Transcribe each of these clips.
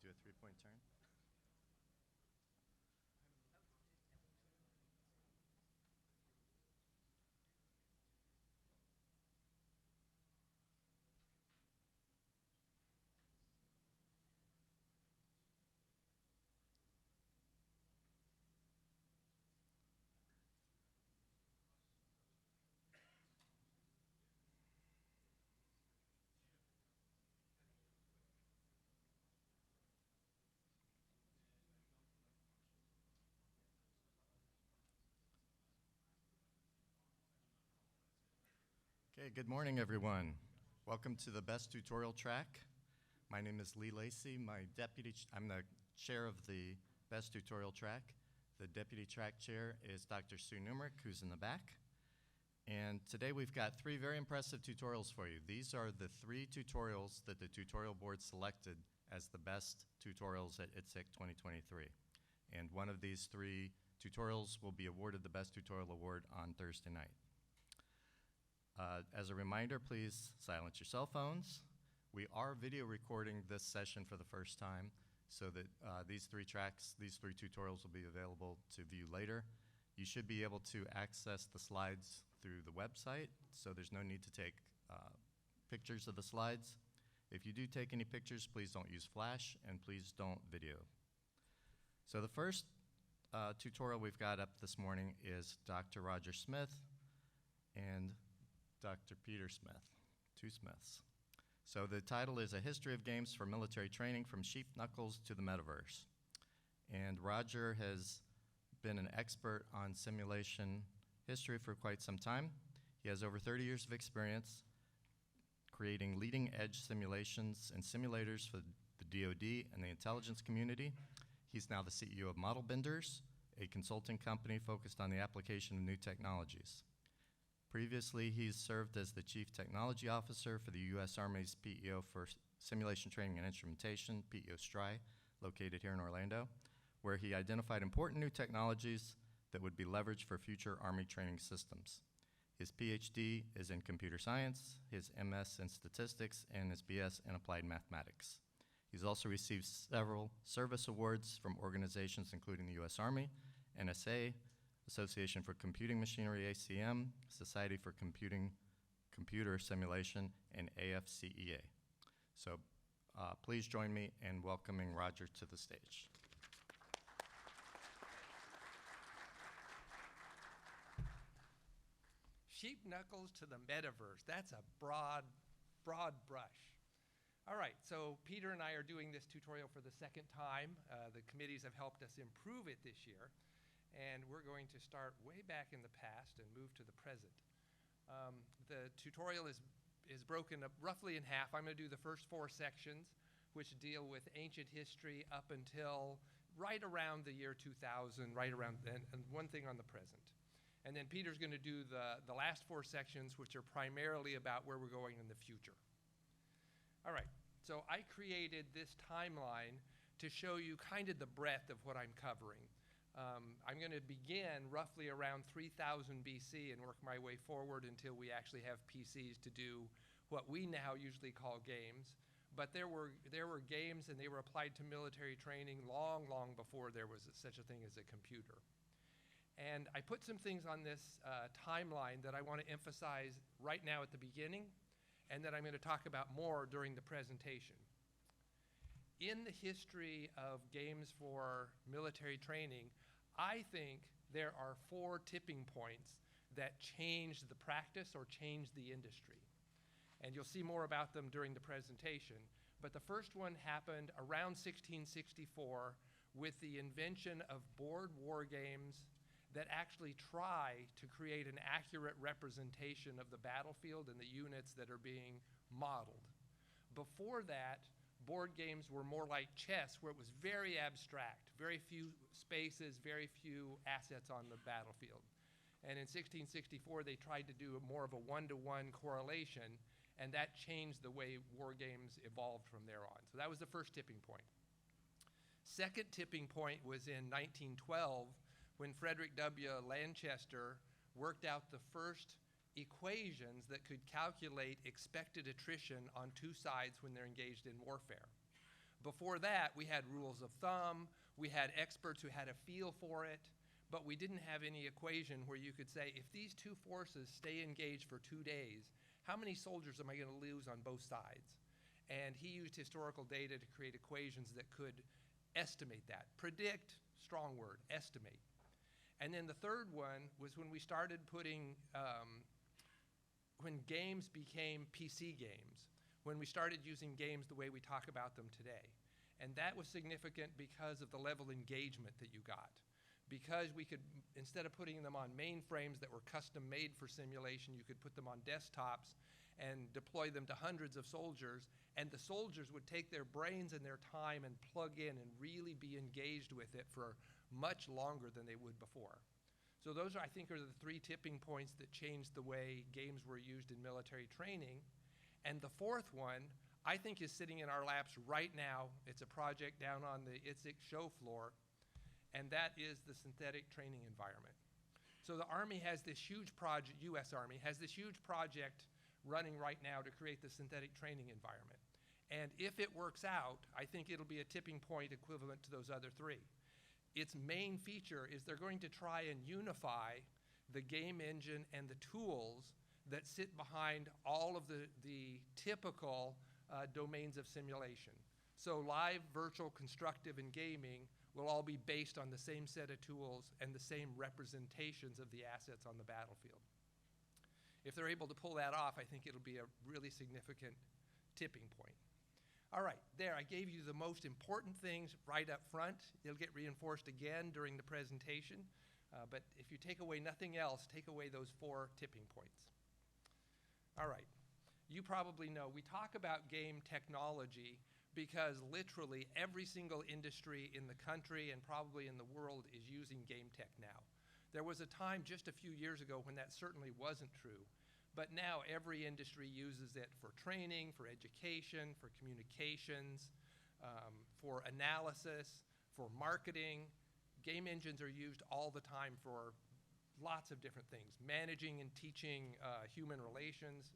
do a three-point turn. Okay, good morning, everyone. Welcome to the Best Tutorial Track. My name is Lee Lacey. I'm the chair of the Best Tutorial Track. The deputy track chair is Dr. Sue Numerick, who's in the back. And today we've got three very impressive tutorials for you. These are the three tutorials that the tutorial board selected as the best tutorials at Itsec 2023. And one of these three tutorials will be awarded the Best Tutorial Award on Thursday night. As a reminder, please silence your cell phones. We are video recording this session for the first time so that these three tutorials will be available to view later. You should be able to access the slides through the website, so there's no need to take pictures of the slides. If you do take any pictures, please don't use flash, and please don't video. So the first tutorial we've got up this morning is Dr. Roger Smith and Dr. Peter Smith, two Smiths. So the title is A History of Games for Military Training from Sheep Knuckles to the Metaverse. And Roger has been an expert on simulation history for quite some time. He has over 30 years of experience creating leading-edge simulations and simulators for the DoD and the intelligence community. He's now the CEO of Model Benders, a consulting company focused on the application of new technologies. Previously, he's served as the Chief Technology Officer for the U.S. Army's PEO for Simulation Training and Instrumentation, PEO STRI, located here in Orlando, where he identified important new technologies that would be leveraged for future Army training systems. His PhD is in computer science, his MS in statistics, and his BS in applied mathematics. He's also received several service awards from organizations including the U.S. Army, NSA, Association for Computing Machinery, ACM, Society for Computer Simulation, and AFCEA. So please join me in welcoming Roger to the stage. Sheep knuckles to the metaverse. That's a broad brush. All right, so Peter and I are doing this tutorial for the second time. The committees have helped us improve it this year. And we're going to start way back in the past and move to the present. The tutorial is broken up roughly in half. I'm going to do the first four sections, which deal with ancient history up until right around the year 2000, right around then, and one thing on the present. And then Peter's going to do the last four sections, which are primarily about where we're going in the future. All right, so I created this timeline to show you kind of the breadth of what I'm covering. I'm going to begin roughly around 3000 BC and work my way forward until we actually have PCs to do what we now usually call games. But there were games, and they were applied to military training long before there was such a thing as a computer. And I put some things on this timeline that I want to emphasize right now at the beginning, and that I'm going to talk about more during the presentation. In the history of games for military training, I think there are four tipping points that changed the practice or changed the industry. And you'll see more about them during the presentation. But the first one happened around 1664 with the invention of board war games that actually try to create an accurate representation of the battlefield and the units that are being modeled. Before that, board games were more like chess, where it was very abstract, very few spaces, very few assets on the battlefield. And in 1664, they tried to do more of a one-to-one correlation, and that changed the way war games evolved from there on. So that was the first tipping point. Second tipping point was in 1912, when Frederick W. Lanchester worked out the first equations that could calculate expected attrition on two sides when they're engaged in warfare. Before that, we had rules of thumb, we had experts who had a feel for it, but we didn't have any equation where you could say, if these two forces stay engaged for 2 days, how many soldiers am I going to lose on both sides? And he used historical data to create equations that could estimate that. Predict, strong word, estimate. And then the third one was when we started putting, when games became PC games, when we started using games the way we talk about them today. And that was significant because of the level of engagement that you got. Because we could, instead of putting them on mainframes that were custom made for simulation, you could put them on desktops and deploy them to hundreds of soldiers, and the soldiers would take their brains and their time and plug in and really be engaged with it for much longer than they would before. So those, I think, are the 3 tipping points that changed the way games were used in military training. And the fourth one, I think, is sitting in our laps right now. It's a project down on the Itsec show floor, and that is the synthetic training environment. So the Army has this huge project, US Army has this huge project running right now to create the synthetic training environment. And if it works out, I think it'll be a tipping point equivalent to those other 3. Its main feature is they're going to try and unify the game engine and the tools that sit behind all of the typical domains of simulation. So live, virtual, constructive, and gaming will all be based on the same set of tools and the same representations of the assets on the battlefield. If they're able to pull that off, I think it'll be a really significant tipping point. All right, there, I gave you the most important things right up front. It'll get reinforced again during the presentation, but if you take away nothing else, take away those 4 tipping points. All right, you probably know we talk about game technology because literally every single industry in the country and probably in the world is using game tech now. There was a time just a few years ago when that certainly wasn't true, but now every industry uses it for training, for education, for communications, for analysis, for marketing. Game engines are used all the time for lots of different things, managing and teaching human relations,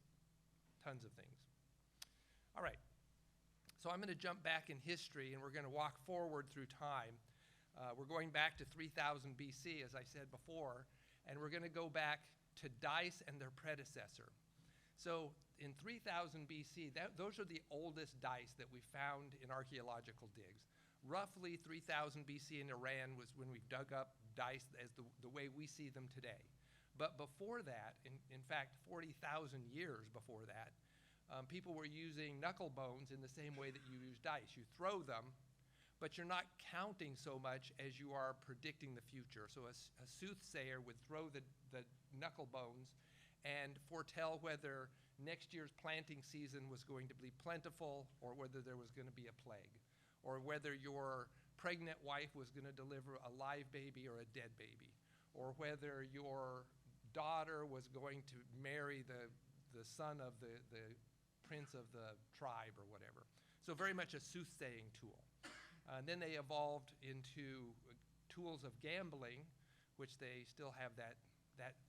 tons of things. All right. So I'm going to jump back in history, and we're going to walk forward through time. We're going back to 3000 BC, as I said before, and we're going to go back to dice and their predecessor. So in 3000 BC, those are the oldest dice that we found in archaeological digs. Roughly 3000 BC in Iran was when we dug up dice as the way we see them today. But before that, in fact, 40,000 years before that, people were using knuckle bones in the same way that you use dice. You throw them, but you're not counting so much as you are predicting the future. So a soothsayer would throw the knuckle bones and foretell whether next year's planting season was going to be plentiful or whether there was going to be a plague, or whether your pregnant wife was going to deliver a live baby or a dead baby, or whether your daughter was going to marry the son of the prince of the tribe or whatever. So very much a soothsaying tool. And then they evolved into tools of gambling, which they still have that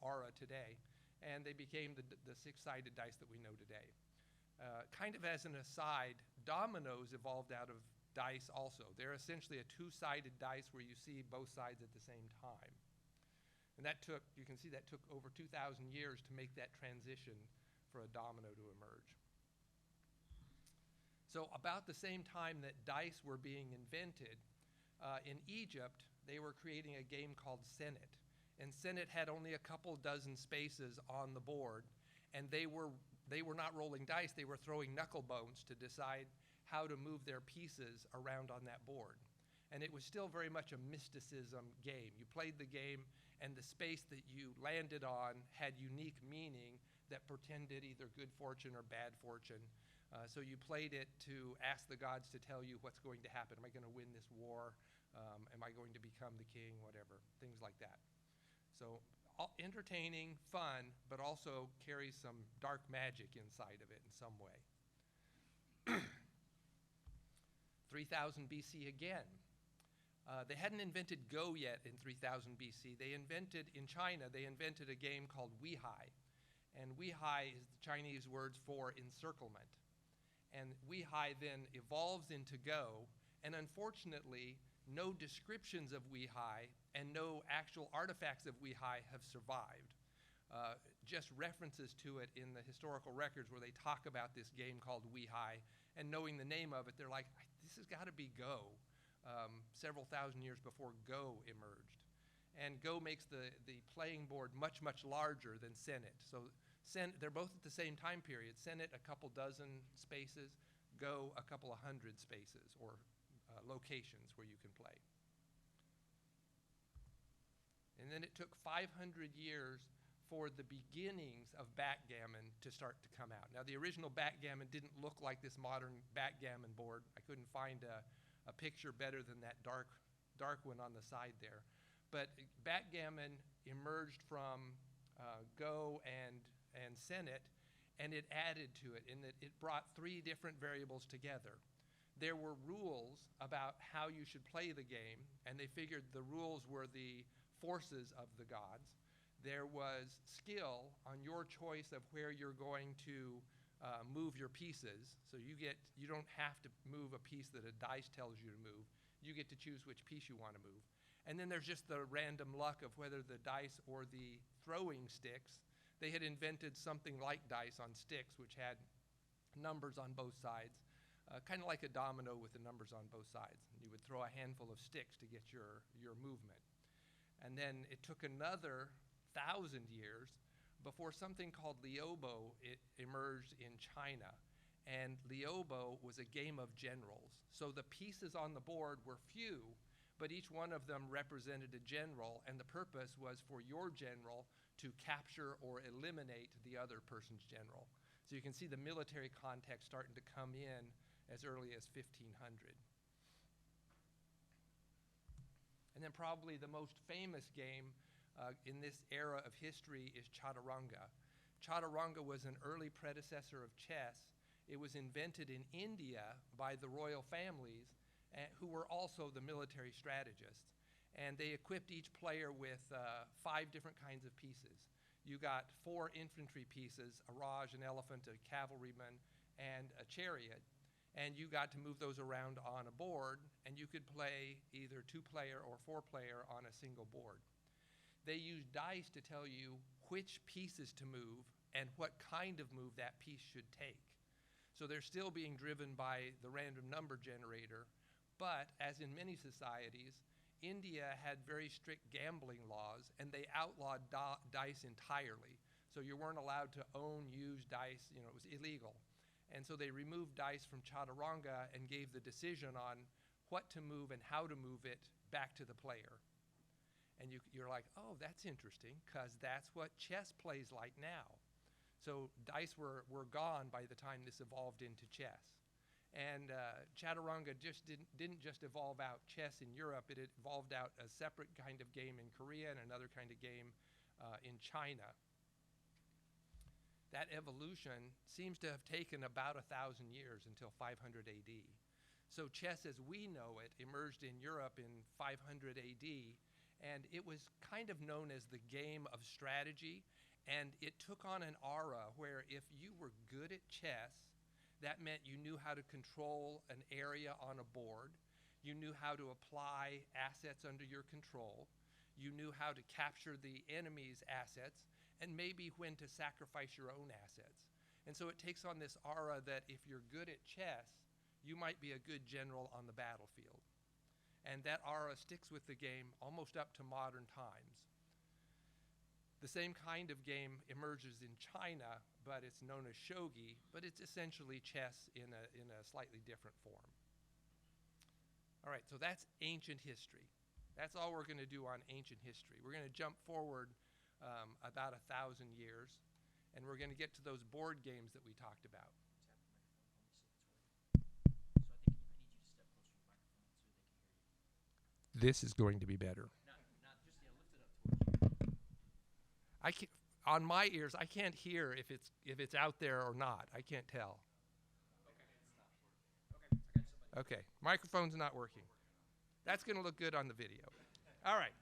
aura today, and they became the 6-sided dice that we know today. Kind of as an aside, dominoes evolved out of dice also. They're essentially a 2-sided dice where you see both sides at the same time. And that took, you can see that took over 2,000 years to make that transition for a domino to emerge. So about the same time that dice were being invented, in Egypt, they were creating a game called Senet. And Senet had only a couple dozen spaces on the board, and they were not rolling dice, they were throwing knuckle bones to decide how to move their pieces around on that board. And it was still very much a mysticism game. You played the game, and the space that you landed on had unique meaning that portended either good fortune or bad fortune. So you played it to ask the gods to tell you what's going to happen. Am I going to win this war? Am I going to become the king? Whatever, things like that. So entertaining, fun, but also carries some dark magic inside of it in some way. 3000 BC again. They hadn't invented Go yet in 3000 BC. In China, they invented a game called Weihai. And Weihai is the Chinese words for encirclement. And Weehai then evolves into Go, and unfortunately, no descriptions of Weehai and no actual artifacts of Weehai have survived. Just references to it in the historical records where they talk about this game called Weehai, and knowing the name of it, they're like, this has got to be Go, several thousand years before Go emerged. And Go makes the playing board much, much larger than Senet. So they're both at the same time period. Senet, a couple dozen spaces. Go, a couple of hundred spaces or locations where you can play. And then it took 500 years for the beginnings of backgammon to start to come out. Now, the original backgammon didn't look like this modern backgammon board. I couldn't find a picture better than that dark one on the side there. But backgammon emerged from Go and Senet, and it added to it in that it brought three different variables together. There were rules about how you should play the game, and they figured the rules were the forces of the gods. There was skill on your choice of where you're going to move your pieces. So you don't have to move a piece that a dice tells you to move. You get to choose which piece you want to move. And then there's just the random luck of whether the dice or the throwing sticks. They had invented something like dice on sticks, which had numbers on both sides, kind of like a domino with the numbers on both sides. And you would throw a handful of sticks to get your movement. And then it took another 1,000 years before something called Liubo emerged in China. And Liubo was a game of generals. So the pieces on the board were few, but each one of them represented a general, and the purpose was for your general to capture or eliminate the other person's general. So you can see the military context starting to come in as early as 1500. And then probably the most famous game in this era of history is Chaturanga. Chaturanga was an early predecessor of chess. It was invented in India by the royal families, who were also the military strategists. And they equipped each player with 5 different kinds of pieces. You got 4 infantry pieces, a Raj, an elephant, a cavalryman, and a chariot. And you got to move those around on a board, and you could play either 2-player or 4-player on a single board. They used dice to tell you which pieces to move and what kind of move that piece should take. So they're still being driven by the random number generator. But as in many societies, India had very strict gambling laws, and they outlawed dice entirely. So you weren't allowed to own, use dice, it was illegal. And so they removed dice from Chaturanga and gave the decision on what to move and how to move it back to the player. And you're like, oh, that's interesting, because that's what chess plays like now. So dice were gone by the time this evolved into chess. And Chaturanga just didn't just evolve out chess in Europe, it evolved out a separate kind of game in Korea and another kind of game in China. That evolution seems to have taken about 1,000 years until 500 AD. So chess as we know it emerged in Europe in 500 AD, and it was kind of known as the game of strategy, and it took on an aura where if you were good at chess, that meant you knew how to control an area on a board. You knew how to apply assets under your control. You knew how to capture the enemy's assets and maybe when to sacrifice your own assets. And so it takes on this aura that if you're good at chess, you might be a good general on the battlefield. And that aura sticks with the game almost up to modern times. The same kind of game emerges in China, but it's known as shogi, but it's essentially chess in a slightly different form. All right, so that's ancient history. That's all we're going to do on ancient history. We're going to jump forward about 1,000 years, and we're going to get to those board games that we talked about. This is going to be better. I can't, on my ears, I can't hear if it's out there or not. I can't tell. Okay, microphone's not working. That's going to look good on the video. All right.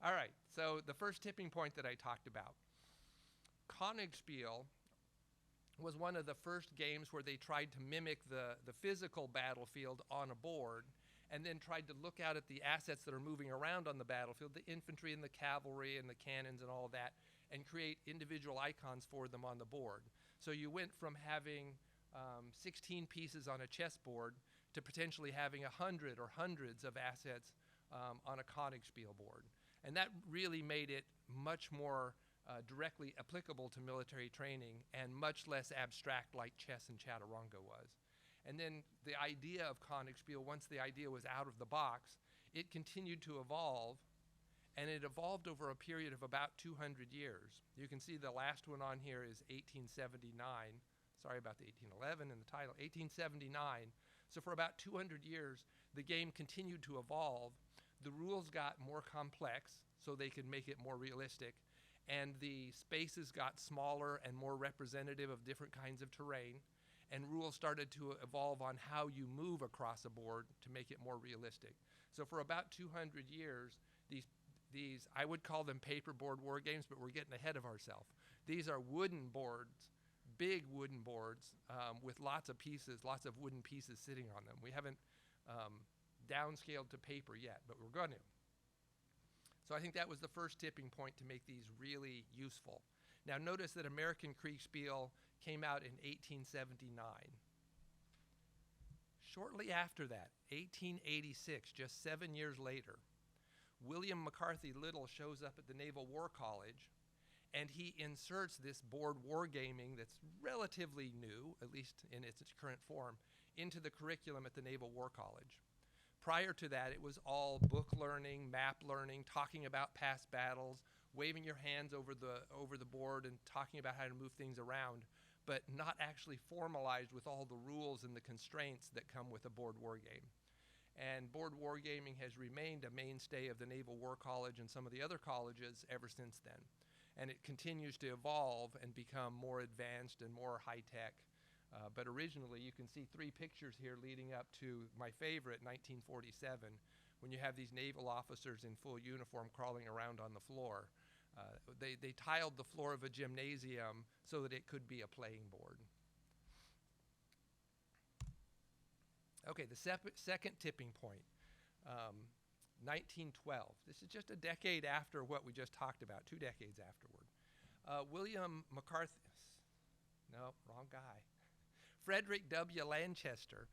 All right, so the first tipping point that I talked about. Königspiel was one of the first games where they tried to mimic the physical battlefield on a board, and then tried to look out at the assets that are moving around on the battlefield, the infantry and the cavalry and the cannons and all of that, and create individual icons for them on the board. So you went from having 16 pieces on a chessboard to potentially having 100 or hundreds of assets on a Königspiel board. And that really made it much more directly applicable to military training and much less abstract like chess and chaturanga was. And then the idea of Königspiel, once the idea was out of the box, it continued to evolve, and it evolved over a period of about 200 years. You can see the last one on here is 1879. Sorry about the 1811 in the title, 1879. So for about 200 years, the game continued to evolve. The rules got more complex so they could make it more realistic, and the spaces got smaller and more representative of different kinds of terrain, and rules started to evolve on how you move across a board to make it more realistic. So for about 200 years, these I would call them paperboard war games, but we're getting ahead of ourselves. These are wooden boards, big wooden boards with lots of pieces, lots of wooden pieces sitting on them. We haven't downscaled to paper yet, but we're going to. So I think that was the first tipping point to make these really useful. Now notice that American Kriegspiel came out in 1879. Shortly after that, 1886, just 7 years later, William McCarthy Little shows up at the Naval War College, and he inserts this board wargaming that's relatively new, at least in its current form, into the curriculum at the Naval War College. Prior to that, it was all book learning, map learning, talking about past battles, waving your hands over the board and talking about how to move things around, but not actually formalized with all the rules and the constraints that come with a board war game. And board wargaming has remained a mainstay of the Naval War College and some of the other colleges ever since then. And it continues to evolve and become more advanced and more high-tech. But originally, you can see 3 pictures here leading up to my favorite, 1947, when you have these naval officers in full uniform crawling around on the floor. They tiled the floor of a gymnasium so that it could be a playing board. Okay, the second tipping point, 1912. This is just a decade after what we just talked about, 2 decades afterward. William McCarthy, no, wrong guy. Frederick W. Lanchester,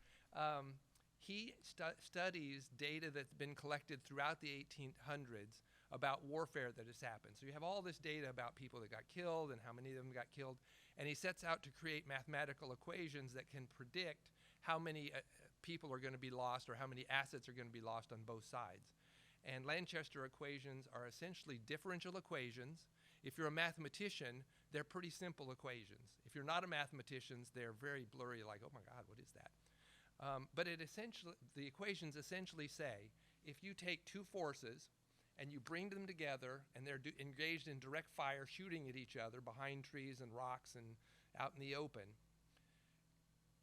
he studies data that's been collected throughout the 1800s about warfare that has happened. So you have all this data about people that got killed and how many of them got killed, and he sets out to create mathematical equations that can predict how many people are going to be lost or how many assets are going to be lost on both sides. And Lanchester equations are essentially differential equations. If you're a mathematician, they're pretty simple equations. If you're not a mathematician, they're very blurry, like, oh my God, what is that? But the equations essentially say, if you take 2 forces and you bring them together and they're engaged in direct fire, shooting at each other behind trees and rocks and out in the open,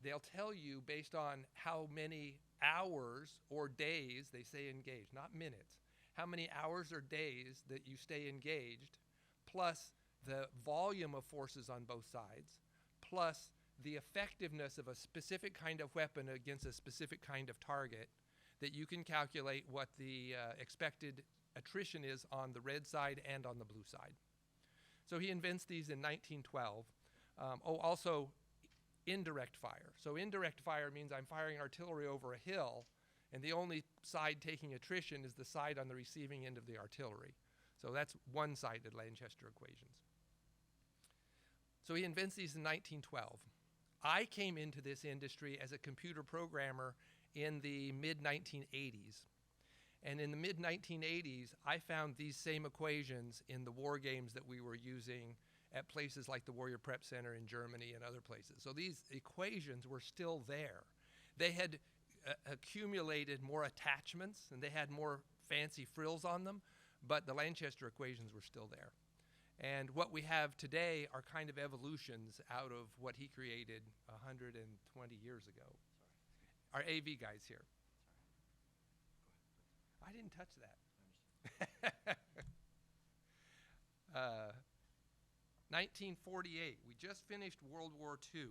they'll tell you based on how many hours or days they stay engaged, not minutes, how many hours or days that you stay engaged, plus the volume of forces on both sides, plus the effectiveness of a specific kind of weapon against a specific kind of target, that you can calculate what the expected attrition is on the red side and on the blue side. So he invents these in 1912. Also indirect fire. So indirect fire means I'm firing artillery over a hill, and the only side taking attrition is the side on the receiving end of the artillery. So that's one-sided Lanchester equations. So he invents these in 1912. I came into this industry as a computer programmer in the mid-1980s. And in the mid-1980s, I found these same equations in the war games that we were using at places like the Warrior Prep Center in Germany and other places. So these equations were still there. They had accumulated more attachments, and they had more fancy frills on them, but the Lanchester equations were still there. And what we have today are kind of evolutions out of what he created 120 years ago. Our AV guy's here. I didn't touch that. 1948, we just finished World War II.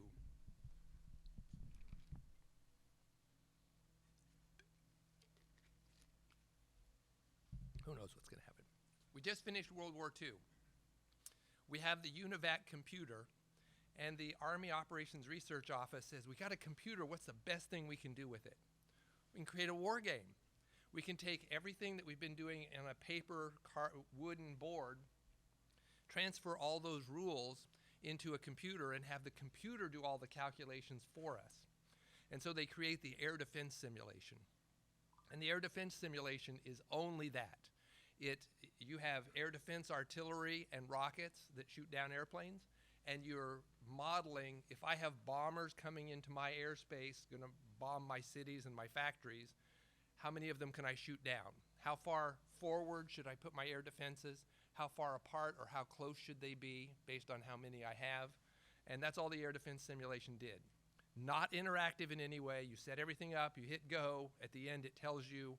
Who knows what's going to happen? We just finished World War II. We have the UNIVAC computer, and the Army Operations Research Office says, we got a computer, what's the best thing we can do with it? We can create a war game. We can take everything that we've been doing on a paper, wooden board, transfer all those rules into a computer and have the computer do all the calculations for us. And so they create the air defense simulation. And the air defense simulation is only that. You have air defense artillery and rockets that shoot down airplanes, and you're modeling, if I have bombers coming into my airspace, going to bomb my cities and my factories, how many of them can I shoot down? How far forward should I put my air defenses? How far apart or how close should they be based on how many I have? And that's all the air defense simulation did. Not interactive in any way. You set everything up, you hit go. At the end, it tells you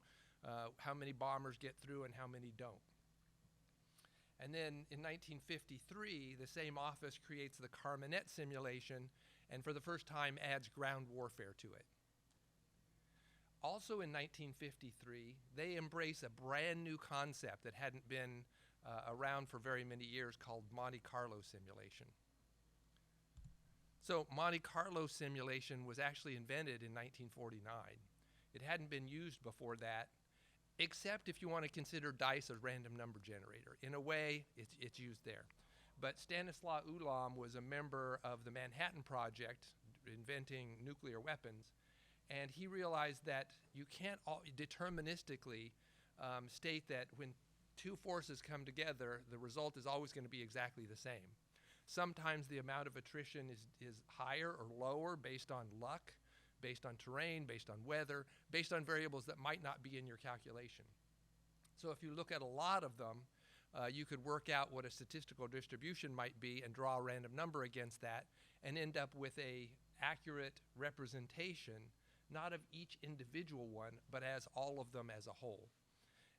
how many bombers get through and how many don't. And then in 1953, the same office creates the Carmanet simulation and for the first time adds ground warfare to it. Also in 1953, they embrace a brand new concept that hadn't been around for very many years called Monte Carlo simulation. So Monte Carlo simulation was actually invented in 1949. It hadn't been used before that, except if you want to consider dice a random number generator. In a way, it's used there. But Stanislaw Ulam was a member of the Manhattan Project, inventing nuclear weapons, and he realized that you can't deterministically state that when two forces come together, the result is always going to be exactly the same. Sometimes the amount of attrition is higher or lower based on luck, based on terrain, based on weather, based on variables that might not be in your calculation. So if you look at a lot of them, you could work out what a statistical distribution might be and draw a random number against that and end up with a accurate representation, not of each individual one, but as all of them as a whole.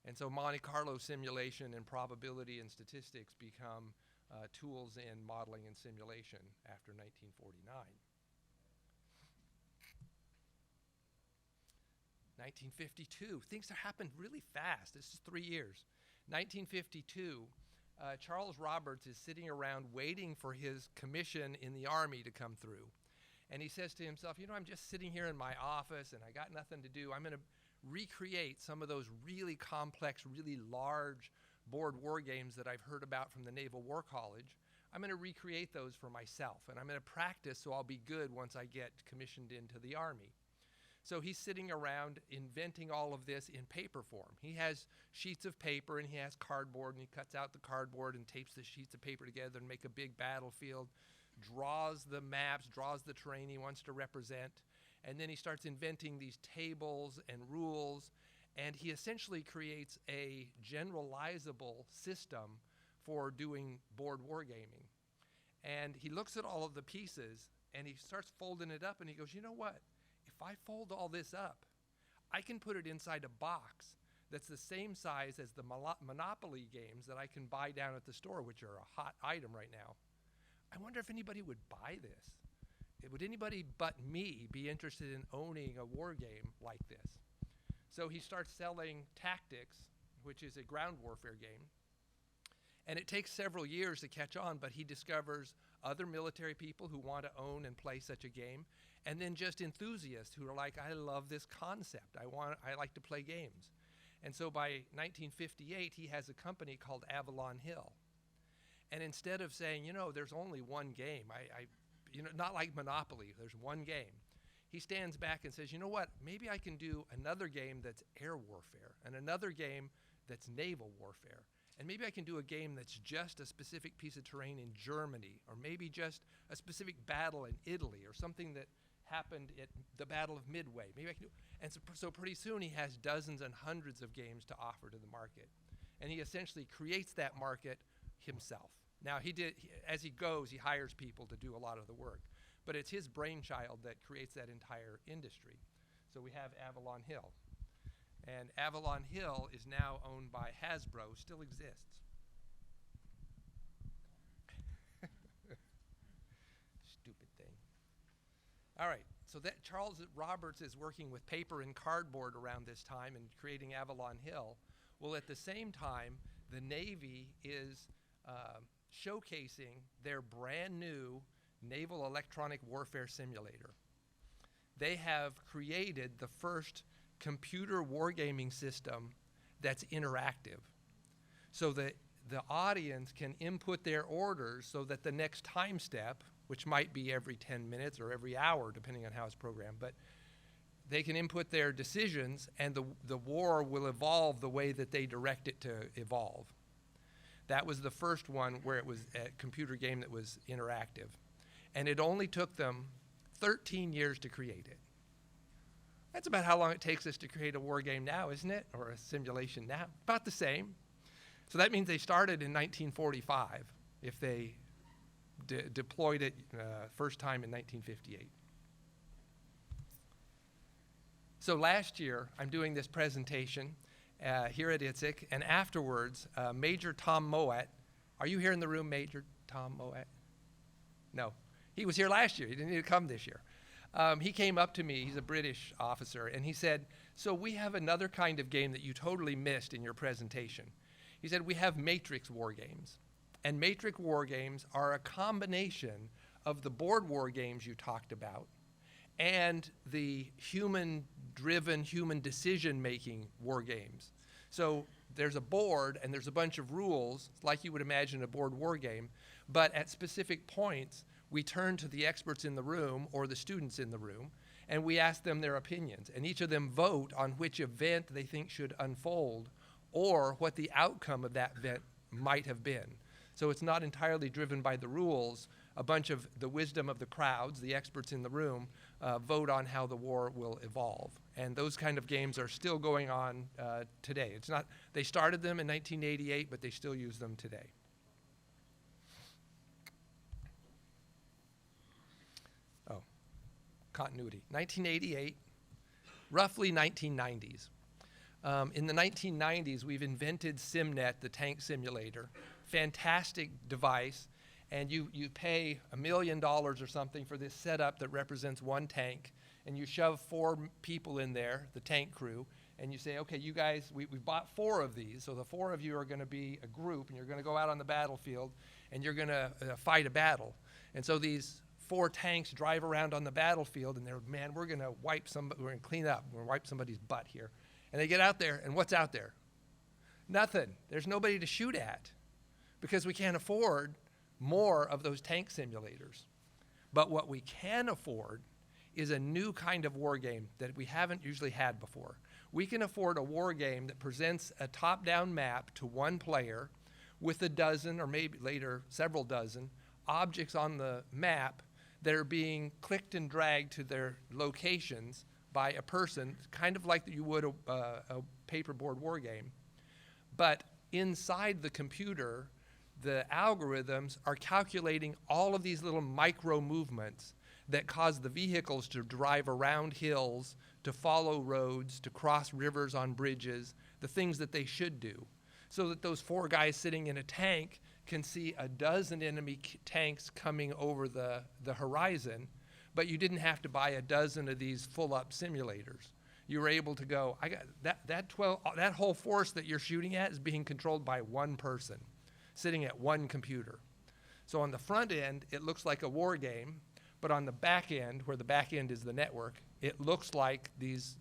And so Monte Carlo simulation and probability and statistics become tools in modeling and simulation after 1949. 1952, things have happened really fast. This is 3 years. 1952, Charles Roberts is sitting around waiting for his commission in the Army to come through. And he says to himself, you know, I'm just sitting here in my office and I got nothing to do. I'm going to recreate some of those really complex, really large board war games that I've heard about from the Naval War College. I'm going to recreate those for myself, and I'm going to practice so I'll be good once I get commissioned into the Army. So he's sitting around inventing all of this in paper form. He has sheets of paper and he has cardboard, and he cuts out the cardboard and tapes the sheets of paper together and make a big battlefield, draws the maps, draws the terrain he wants to represent, and then he starts inventing these tables and rules, and he essentially creates a generalizable system for doing board wargaming. And he looks at all of the pieces and he starts folding it up and he goes, you know what? If I fold all this up, I can put it inside a box that's the same size as the Monopoly games that I can buy down at the store, which are a hot item right now. I wonder if anybody would buy this. Would anybody but me be interested in owning a war game like this? So he starts selling Tactics, which is a ground warfare game. And it takes several years to catch on, but he discovers other military people who want to own and play such a game, and then just enthusiasts who are like, I love this concept. I like to play games. And so by 1958, he has a company called Avalon Hill. And instead of saying, you know, there's only one game, you know, not like Monopoly, there's one game. He stands back and says, you know what, maybe I can do another game that's air warfare and another game that's naval warfare. And maybe I can do a game that's just a specific piece of terrain in Germany, or maybe just a specific battle in Italy, or something that happened at the Battle of Midway. Maybe I can do, and so pretty soon he has dozens and hundreds of games to offer to the market. And he essentially creates that market himself. Now as he goes, he hires people to do a lot of the work. But it's his brainchild that creates that entire industry. So we have Avalon Hill. And Avalon Hill is now owned by Hasbro, still exists. All right, so that Charles Roberts is working with paper and cardboard around this time and creating Avalon Hill. Well, at the same time, the Navy is showcasing their brand new Naval Electronic Warfare Simulator. They have created the first computer wargaming system that's interactive. So that the audience can input their orders so that the next time step, which might be every 10 minutes or every hour, depending on how it's programmed, but they can input their decisions and the war will evolve the way that they direct it to evolve. That was the first one where it was a computer game that was interactive. And it only took them 13 years to create it. That's about how long it takes us to create a war game now, isn't it? Or a simulation now, about the same. So that means they started in 1945 if they deployed it first time in 1958. So last year, I'm doing this presentation here at Itsec, and afterwards, Major Tom Moet, are you here in the room, Major Tom Moet? No, he was here last year. He didn't need to come this year. He came up to me, he's a British officer, and he said, so we have another kind of game that you totally missed in your presentation. He said, we have matrix war games. And matrix war games are a combination of the board war games you talked about and the human-driven, human decision-making war games. So there's a board and there's a bunch of rules, like you would imagine a board war game, but at specific points, we turn to the experts in the room or the students in the room, and we ask them their opinions. And each of them vote on which event they think should unfold or what the outcome of that event might have been. So it's not entirely driven by the rules. A bunch of the wisdom of the crowds, the experts in the room, vote on how the war will evolve. And those kind of games are still going on today. It's not, they started them in 1988, but they still use them today. Oh, continuity. 1988, roughly 1990s. In the 1990s, we've invented SimNet, the tank simulator. Fantastic device, and you pay $1 million or something for this setup that represents one tank, and you shove 4 people in there, the tank crew, and you say, okay, you guys, we bought 4 of these, so the 4 of you are going to be a group, and you're going to go out on the battlefield, and you're going to fight a battle. And so these 4 tanks drive around on the battlefield, and they're, man, we're going to we're going to clean up, we're going to wipe somebody's butt here. And they get out there, and what's out there? Nothing. There's nobody to shoot at because we can't afford more of those tank simulators. But what we can afford is a new kind of war game that we haven't usually had before. We can afford a war game that presents a top-down map to one player with a dozen or maybe later several dozen objects on the map that are being clicked and dragged to their locations by a person, kind of like you would a paperboard war game. But inside the computer, the algorithms are calculating all of these little micro movements that cause the vehicles to drive around hills, to follow roads, to cross rivers on bridges, the things that they should do. So that those 4 guys sitting in a tank can see a dozen enemy tanks coming over the horizon, but you didn't have to buy a dozen of these full-up simulators. You were able to go, I got that whole force that you're shooting at is being controlled by one person, sitting at one computer. So on the front end, it looks like a war game, but on the back end, where the back end is the network, it looks like these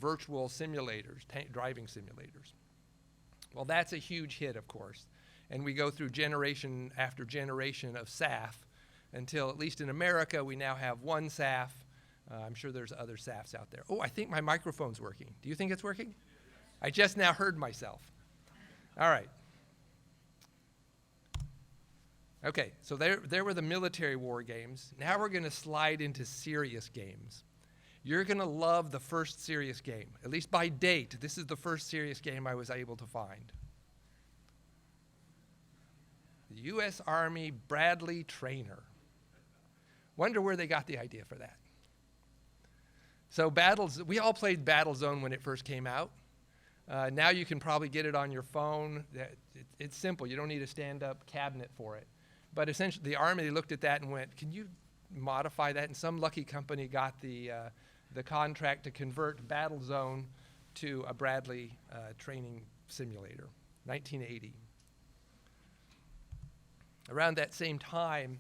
virtual simulators, driving simulators. Well, that's a huge hit, of course. And we go through generation after generation of SAF until, at least in America, we now have one SAF. I'm sure there's other SAFs out there. Oh, I think my microphone's working. Do you think it's working? I just now heard myself. All right. Okay, so there were the military war games. Now we're going to slide into serious games. You're going to love the first serious game. At least by date, this is the first serious game I was able to find. The U.S. Army Bradley Trainer. Wonder where they got the idea for that. So we all played Battlezone when it first came out. Now you can probably get it on your phone. It's simple. You don't need a stand-up cabinet for it. But essentially, the Army looked at that and went, can you modify that, and some lucky company got the contract to convert Battlezone to a Bradley training simulator, 1980. Around that same time,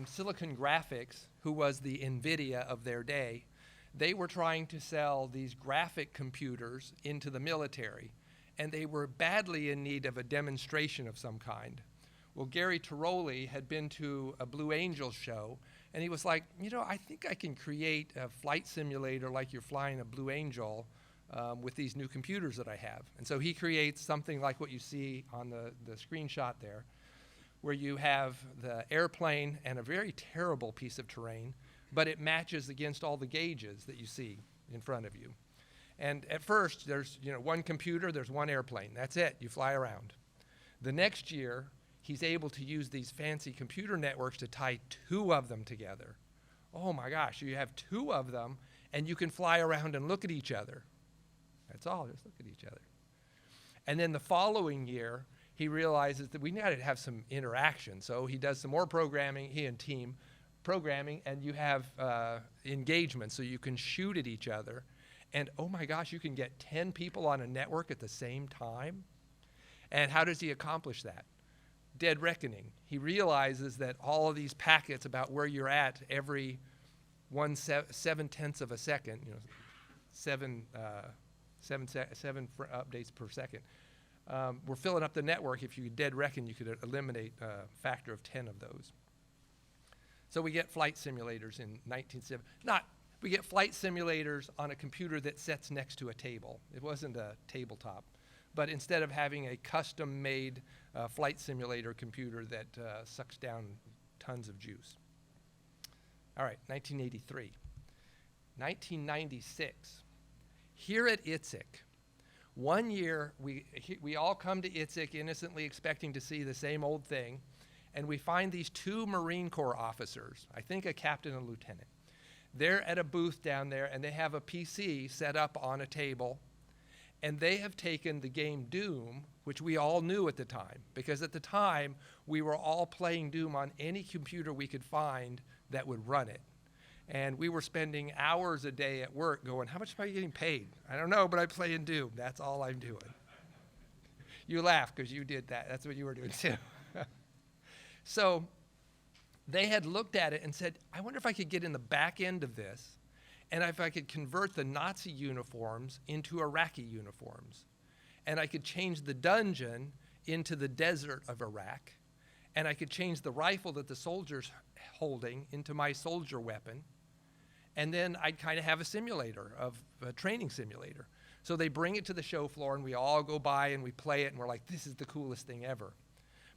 Silicon Graphics, who was the NVIDIA of their day, they were trying to sell these graphic computers into the military, and they were badly in need of a demonstration of some kind. Well, Gary Tiroli had been to a Blue Angels show, and he was like, you know, I think I can create a flight simulator like you're flying a Blue Angel with these new computers that I have. And so he creates something like what you see on the screenshot there, where you have the airplane and a very terrible piece of terrain, but it matches against all the gauges that you see in front of you. And at first, there's one computer, there's one airplane. That's it, you fly around. The next year, he's able to use these fancy computer networks to tie 2 of them together. Oh my gosh, you have 2 of them, and you can fly around and look at each other. That's all, just look at each other. And then the following year, he realizes that we got to have some interaction. So he does some more programming, he and team programming, and you have engagement, so you can shoot at each other. And oh my gosh, you can get 10 people on a network at the same time. And how does he accomplish that? Dead reckoning. He realizes that all of these packets about where you're at every 7/10 of a second, 7 updates per second, we're filling up the network. If you dead reckon, you could eliminate a factor of 10 of those. So we get flight simulators in 1970. We get flight simulators on a computer that sits next to a table. It wasn't a tabletop. But instead of having a custom-made flight simulator computer that sucks down tons of juice. All right, 1983. 1996. Here at Itsec, one year we all come to Itsec innocently expecting to see the same old thing, and we find these 2 Marine Corps officers, I think a captain and a lieutenant. They're at a booth down there, and they have a PC set up on a table, and they have taken the game Doom, which we all knew at the time, because at the time, we were all playing Doom on any computer we could find that would run it. And we were spending hours a day at work going, how much am I getting paid? I don't know, but I'm playing Doom. That's all I'm doing. You laugh because you did that. That's what you were doing too. So they had looked at it and said, I wonder if I could get in the back end of this, and if I could convert the Nazi uniforms into Iraqi uniforms. And I could change the dungeon into the desert of Iraq. And I could change the rifle that the soldier's holding into my soldier weapon. And then I'd kind of have a simulator, a training simulator. So they bring it to the show floor, and we all go by and we play it, and we're like, this is the coolest thing ever.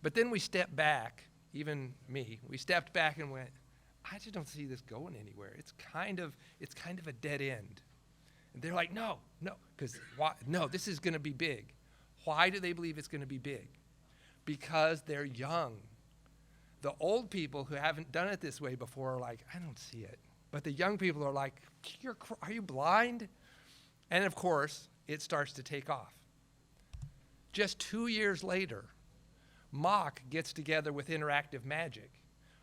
But then we stepped back, even me, we stepped back and went, I just don't see this going anywhere. It's kind of a dead end. And they're like, no, this is going to be big. Why do they believe it's going to be big? Because they're young. The old people who haven't done it this way before are like, I don't see it. But the young people are like, are you blind? And of course, it starts to take off. Just 2 years later, Mock gets together with Interactive Magic.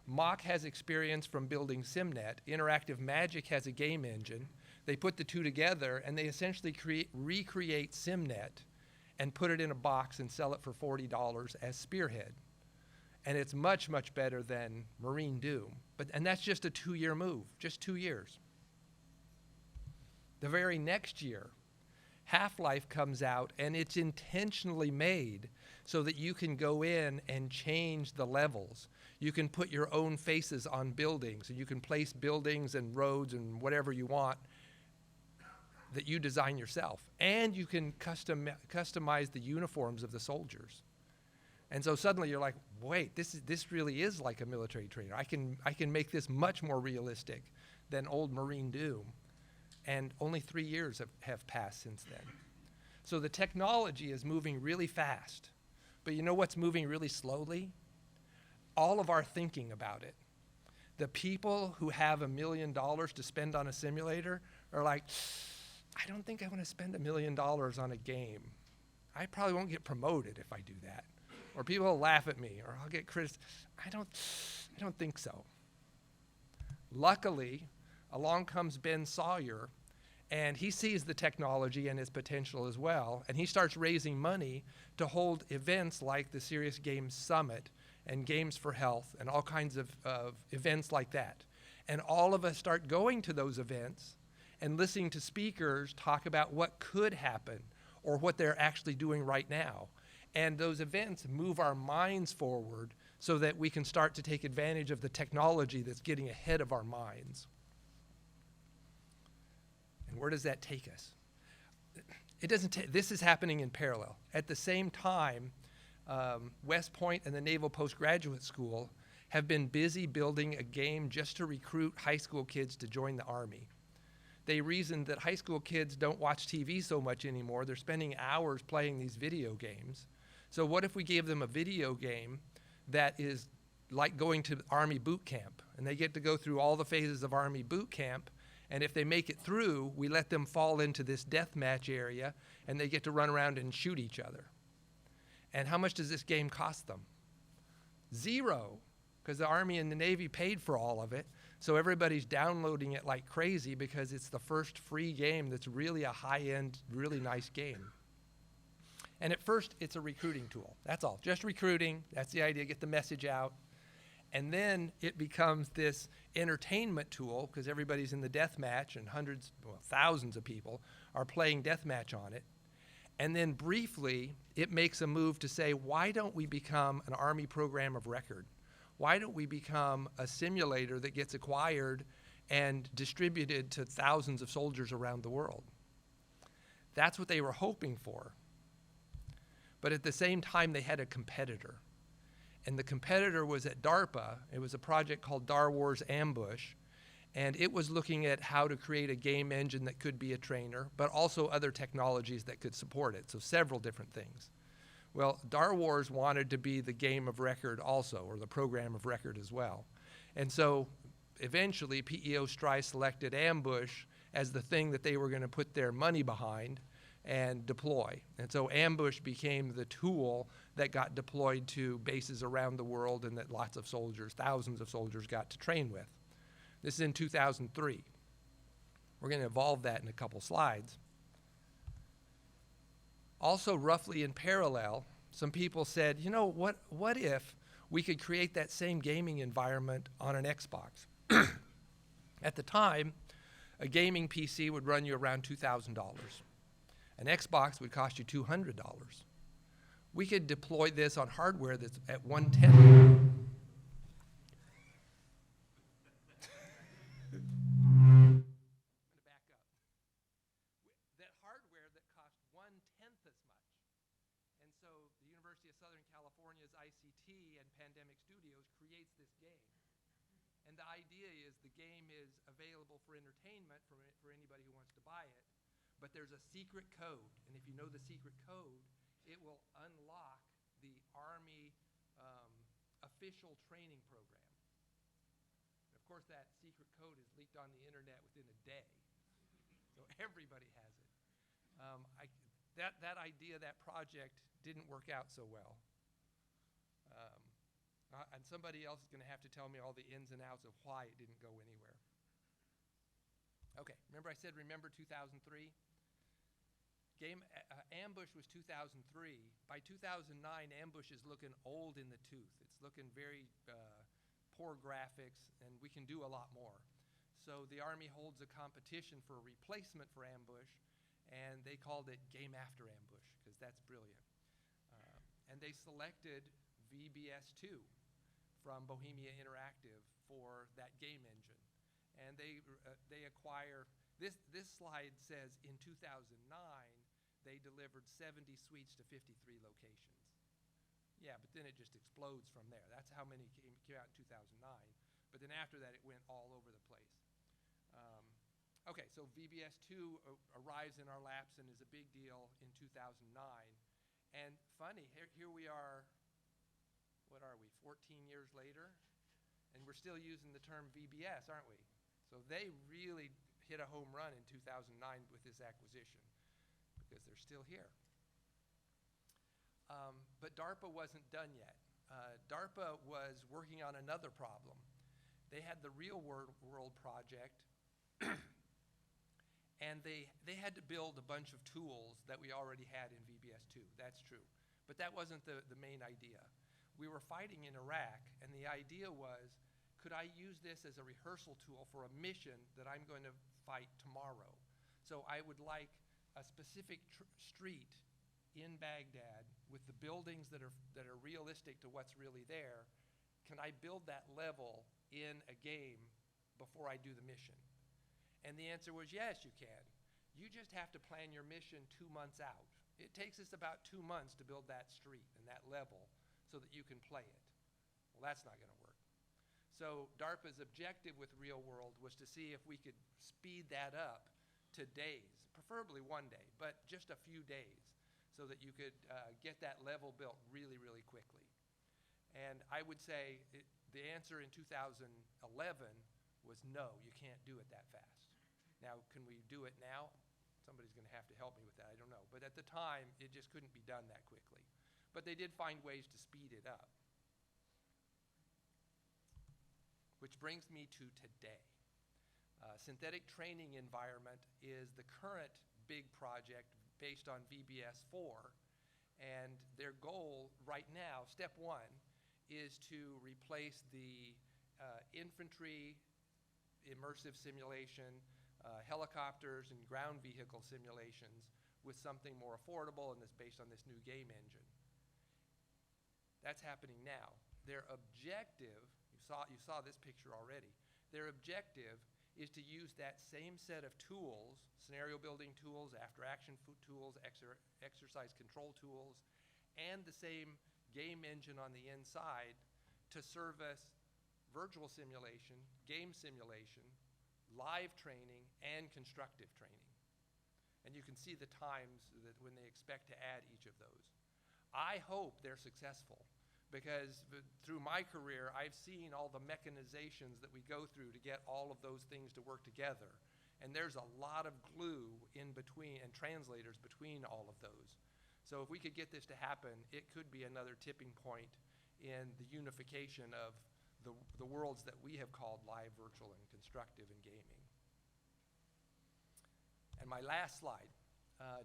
Mock has experience from building SimNet. Interactive Magic has a game engine. They put the 2 together, and they essentially recreate SimNet and put it in a box and sell it for $40 as Spearhead. And it's much, much better than Marine Doom. And that's just a 2-year move, just 2 years. The very next year, Half-Life comes out, and it's intentionally made so that you can go in and change the levels. You can put your own faces on buildings, and you can place buildings and roads and whatever you want that you design yourself. And you can customize the uniforms of the soldiers. And so suddenly you're like, wait, this really is like a military trainer. I can make this much more realistic than old Marine Doom. And only 3 years have passed since then. So the technology is moving really fast. But you know what's moving really slowly? All of our thinking about it. The people who have $1 million to spend on a simulator are like, I don't think I want to spend $1 million on a game. I probably won't get promoted if I do that. Or people will laugh at me, or I'll get criticized. I don't think so. Luckily, along comes Ben Sawyer, and he sees the technology and its potential as well, and he starts raising money to hold events like the Serious Games Summit and Games for Health and all kinds of events like that. And all of us start going to those events and listening to speakers talk about what could happen or what they're actually doing right now. And those events move our minds forward so that we can start to take advantage of the technology that's getting ahead of our minds. And where does that take us? It doesn't this is happening in parallel. At the same time, West Point and the Naval Postgraduate School have been busy building a game just to recruit high school kids to join the Army. They reasoned that high school kids don't watch TV so much anymore. They're spending hours playing these video games. So what if we gave them a video game that is like going to Army boot camp, and they get to go through all the phases of Army boot camp, and if they make it through, we let them fall into this deathmatch area, and they get to run around and shoot each other. And how much does this game cost them? Zero, because the Army and the Navy paid for all of it. So everybody's downloading it like crazy because it's the first free game that's really a high-end, really nice game. And at first, it's a recruiting tool. That's all. Just recruiting. That's the idea. Get the message out. And then it becomes this entertainment tool because everybody's in the death match and hundreds, well, thousands of people are playing deathmatch on it. And then briefly, it makes a move to say, why don't we become an Army program of record? Why don't we become a simulator that gets acquired and distributed to thousands of soldiers around the world? That's what they were hoping for. But at the same time, they had a competitor. And the competitor was at DARPA. It was a project called Dar Wars Ambush. And it was looking at how to create a game engine that could be a trainer, but also other technologies that could support it. So several different things. Well, Dar Wars wanted to be the game of record also, or the program of record as well. And so eventually, PEO Stry selected Ambush as the thing that they were going to put their money behind and deploy. And so Ambush became the tool that got deployed to bases around the world and that lots of soldiers, thousands of soldiers, got to train with. This is in 2003. We're going to evolve that in a couple slides. Also, roughly in parallel, some people said, you know, what if we could create that same gaming environment on an Xbox? At the time, a gaming PC would run you around $2,000. An Xbox would cost you $200. We could deploy this on hardware that's at 1/10. ICT and Pandemic Studios creates this game. And the idea is the game is available for entertainment for anybody who wants to buy it, but there's a secret code, and if you know the secret code, it will unlock the Army official training program. And of course, that secret code is leaked on the internet within a day, so everybody has it. That idea, that project, didn't work out so well. And somebody else is going to have to tell me all the ins and outs of why it didn't go anywhere. Okay, remember I said, remember 2003? Ambush was 2003. By 2009, Ambush is looking old in the tooth. It's looking very poor graphics, and we can do a lot more. So the Army holds a competition for a replacement for Ambush, and they called it Game After Ambush, because that's brilliant. And they selected VBS2 from Bohemia Interactive for that game engine. And they acquire, this slide says in 2009, they delivered 70 suites to 53 locations. Yeah, but then it just explodes from there. That's how many came out in 2009. But then after that, it went all over the place. Okay, so VBS2 arrives in our laps and is a big deal in 2009. And funny, here we are, what are we, 14 years later? And we're still using the term VBS, aren't we? So they really hit a home run in 2009 with this acquisition because they're still here. But DARPA wasn't done yet. DARPA was working on another problem. they had the real world project, and they had to build a bunch of tools that we already had in VBS2. That's true. But that wasn't the main idea. We were fighting in Iraq, and the idea was, could I use this as a rehearsal tool for a mission that I'm going to fight tomorrow? So I would like a specific street in Baghdad with the buildings that are realistic to what's really there. Can I build that level in a game before I do the mission? And the answer was yes, you can. You just have to plan your mission 2 months out. It takes us about 2 months to build that street and that level so that you can play it. Well, that's not going to work. So DARPA's objective with real world was to see if we could speed that up to days, preferably 1 day, but just a few days, so that you could get that level built really, really quickly. And I would say the answer in 2011 was no, you can't do it that fast. Now, can we do it now? Somebody's going to have to help me with that, I don't know. But at the time, it just couldn't be done that quickly. But they did find ways to speed it up. Which brings me to today. Synthetic training environment is the current big project based on VBS4. And their goal right now, step 1, is to replace the infantry immersive simulation, helicopters and ground vehicle simulations with something more affordable, and that's based on this new game engine. That's happening now. Their objective, you saw this picture already, their objective is to use that same set of tools, scenario building tools, after action tools, exercise control tools, and the same game engine on the inside to service virtual simulation, game simulation, live training, and constructive training. And you can see the times that when they expect to add each of those. I hope they're successful, because through my career, I've seen all the mechanizations that we go through to get all of those things to work together. And there's a lot of glue in between and translators between all of those. So if we could get this to happen, it could be another tipping point in the unification of the worlds that we have called live, virtual, and constructive in gaming. And my last slide.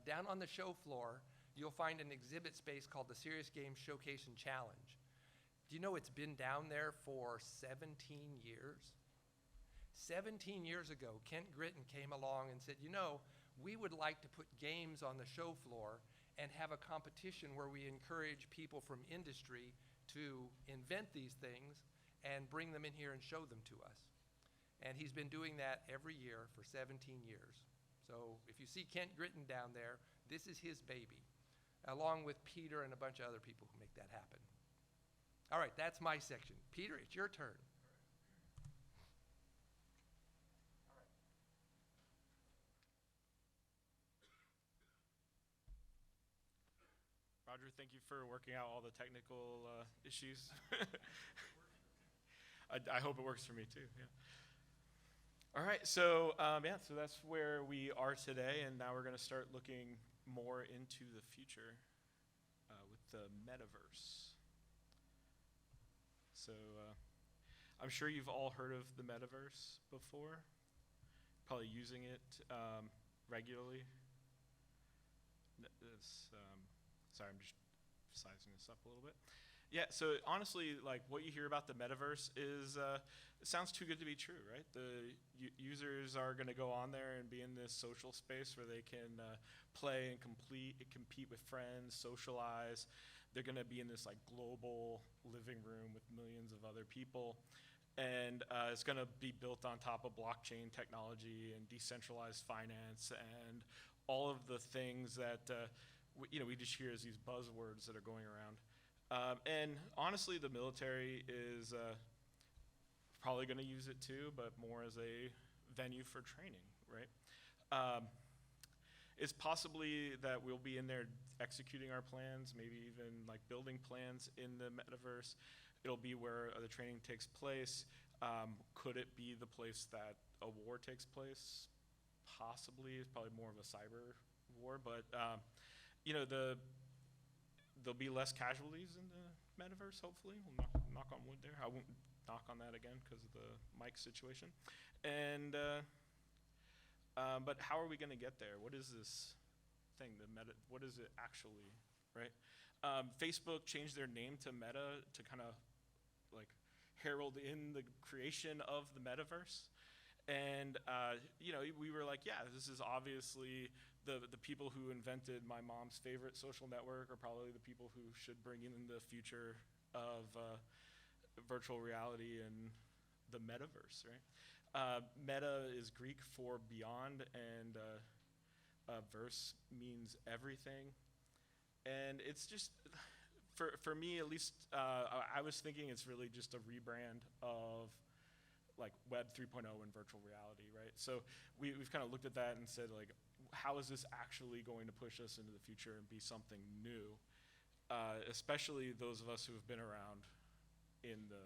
Down on the show floor, you'll find an exhibit space called the Serious Games Showcase and Challenge. Do you know it's been down there for 17 years? 17 years ago, Kent Gritton came along and said, you know, we would like to put games on the show floor and have a competition where we encourage people from industry to invent these things and bring them in here and show them to us. And he's been doing that every year for 17 years. So if you see Kent Gritton down there, this is his baby, along with Peter and a bunch of other people who make that happen. All right, that's my section. Peter, it's your turn. Roger, thank you for working out all the technical issues. I hope it works for me too, yeah. All right, so so that's where we are today, and now we're gonna start looking more into the future with the Metaverse. So I'm sure you've all heard of the Metaverse before, probably using it regularly. Sorry, I'm just sizing this up a little bit. Yeah, so honestly, like what you hear about the Metaverse is, it sounds too good to be true, right? The users are gonna go on there and be in this social space where they can play and compete with friends, socialize. They're gonna be in this like global living room with millions of other people. And it's gonna be built on top of blockchain technology and decentralized finance and all of the things that we just hear as these buzzwords that are going around. And honestly, the military is probably going to use it too, but more as a venue for training, right? It's possibly that we'll be in there executing our plans, maybe even like building plans in the Metaverse. It'll be where the training takes place. Could it be the place that a war takes place? Possibly. It's probably more of a cyber war, but there'll be less casualties in the Metaverse, hopefully. We'll knock on wood there. I knock on that again because of the mic situation. And but how are we going to get there? What is this thing? What is it actually, right? Facebook changed their name to Meta to kind of like herald in the creation of the metaverse. And we were like, yeah, this is obviously the people who invented my mom's favorite social network are probably the people who should bring in the future of virtual reality and the metaverse, right? Meta is Greek for beyond, and verse means everything. And it's just, for me at least, I was thinking it's really just a rebrand of like Web 3.0 and virtual reality, right? So we've kind of looked at that and said, like, how is this actually going to push us into the future and be something new? Especially those of us who have been around in the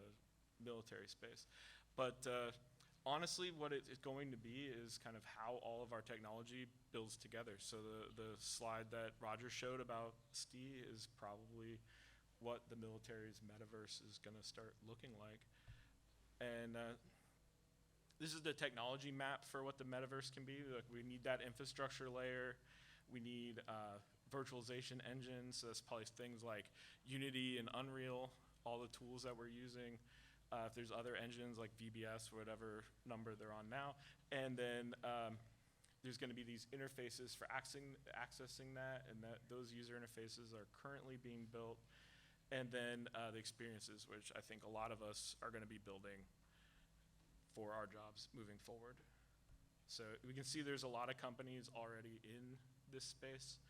military space. But honestly, what it's going to be is kind of how all of our technology builds together. So the slide that Roger showed about STI is probably what the military's metaverse is going to start looking like. And this is the technology map for what the metaverse can be. Like, we need that infrastructure layer. We need virtualization engines. So that's probably things like Unity and Unreal, all the tools that we're using. If there's other engines like VBS or whatever number they're on now. And then there's going to be these interfaces for accessing that, and those user interfaces are currently being built. And then the experiences, which I think a lot of us are going to be building for our jobs moving forward. So we can see there's a lot of companies already in this space.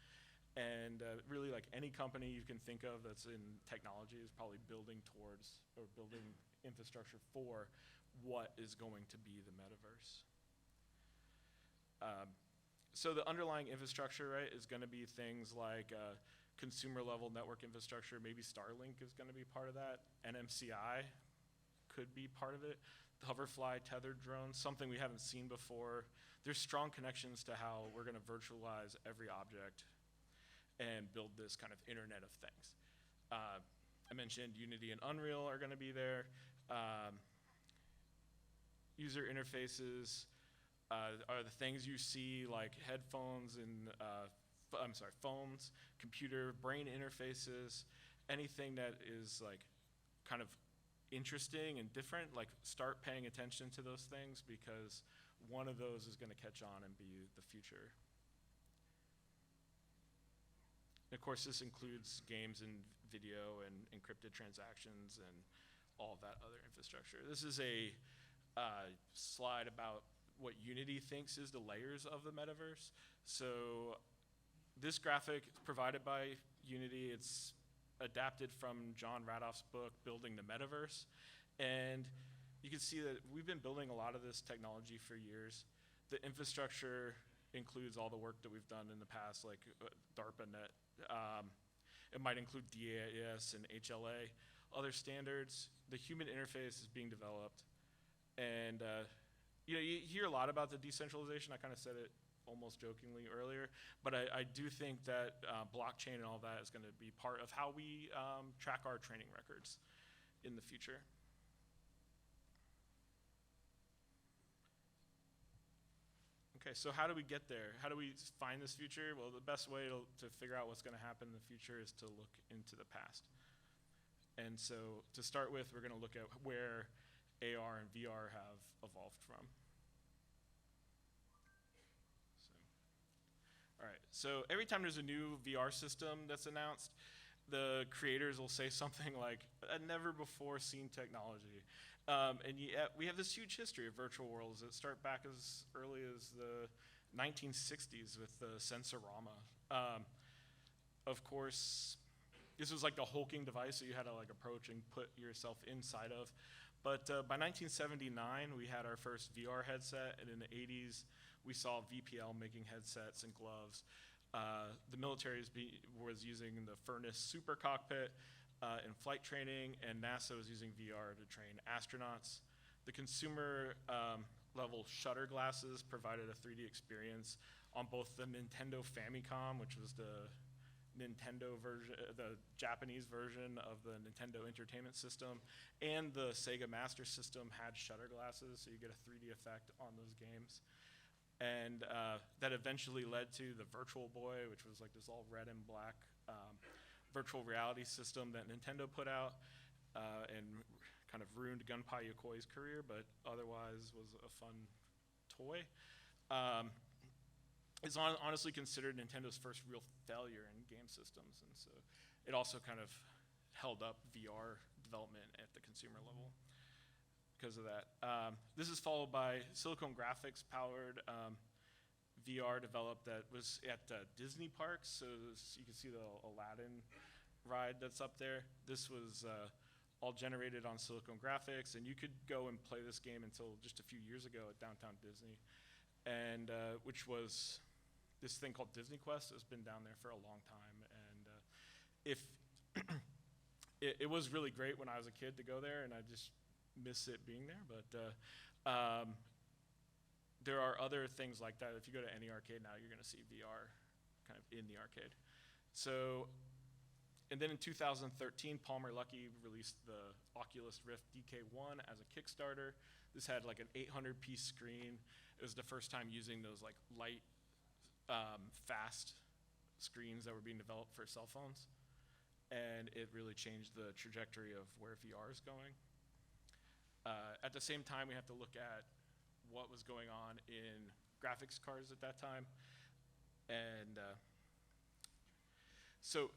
And really, like, any company you can think of that's in technology is probably building towards or building infrastructure for what is going to be the metaverse. So the underlying infrastructure, right, is going to be things like consumer level network infrastructure. Maybe Starlink is going to be part of that. NMCI could be part of it. Hoverfly tethered drones, something we haven't seen before. There's strong connections to how we're going to virtualize every object and build this kind of Internet of Things. I mentioned Unity and Unreal are going to be there. User interfaces are the things you see, like headphones and phones, computer, brain interfaces, anything that is like kind of interesting and different. Like, start paying attention to those things, because one of those is going to catch on and be the future. And of course, this includes games and video and encrypted transactions and all of that other infrastructure. This is a slide about what Unity thinks is the layers of the metaverse. So this graphic is provided by Unity. It's adapted from John Radoff's book, Building the Metaverse. And you can see that we've been building a lot of this technology for years. The infrastructure includes all the work that we've done in the past, like DARPANet. It might include DAS and HLA, other standards. The human interface is being developed. And you hear a lot about the decentralization. I kind of said it almost jokingly earlier, but I do think that blockchain and all that is going to be part of how we track our training records in the future. Okay, so how do we get there? How do we find this future? Well, the best way to figure out what's going to happen in the future is to look into the past. And so to start with, we're going to look at where AR and VR have evolved from. All right, so every time there's a new VR system that's announced, the creators will say something like, a never before seen technology. And yet we have this huge history of virtual worlds that start back as early as the 1960s with the Sensorama. Of course, this was like the hulking device that you had to like approach and put yourself inside of. But by 1979, we had our first VR headset, and in the 80s, we saw VPL making headsets and gloves. The military was using the Furnace Super Cockpit in flight training, and NASA was using VR to train astronauts. The consumer level shutter glasses provided a 3D experience on both the Nintendo Famicom, which was the Nintendo version, the Japanese version of the Nintendo Entertainment System, and the Sega Master System had shutter glasses, so you get a 3D effect on those games. And that eventually led to the Virtual Boy, which was like this all red and black virtual reality system that Nintendo put out, and kind of ruined Gunpei Yokoi's career, but otherwise was a fun toy. It's honestly considered Nintendo's first real failure in game systems, and so it also kind of held up VR development at the consumer level because of that. This is followed by Silicon Graphics powered VR developed that was at Disney parks, so you can see the Aladdin ride that's up there. This was all generated on Silicon Graphics, and you could go and play this game until just a few years ago at Downtown Disney, and which was this thing called Disney Quest has been down there for a long time, and if it was really great when I was a kid to go there, and I just miss it being there. But there are other things like that. If you go to any arcade now, you're going to see VR kind of in the arcade. So, and then in 2013, Palmer Luckey released the Oculus Rift DK1 as a Kickstarter. This had like an 800-piece screen. It was the first time using those like light, fast screens that were being developed for cell phones, and it really changed the trajectory of where VR is going. At the same time, we have to look at what was going on in graphics cards at that time, and so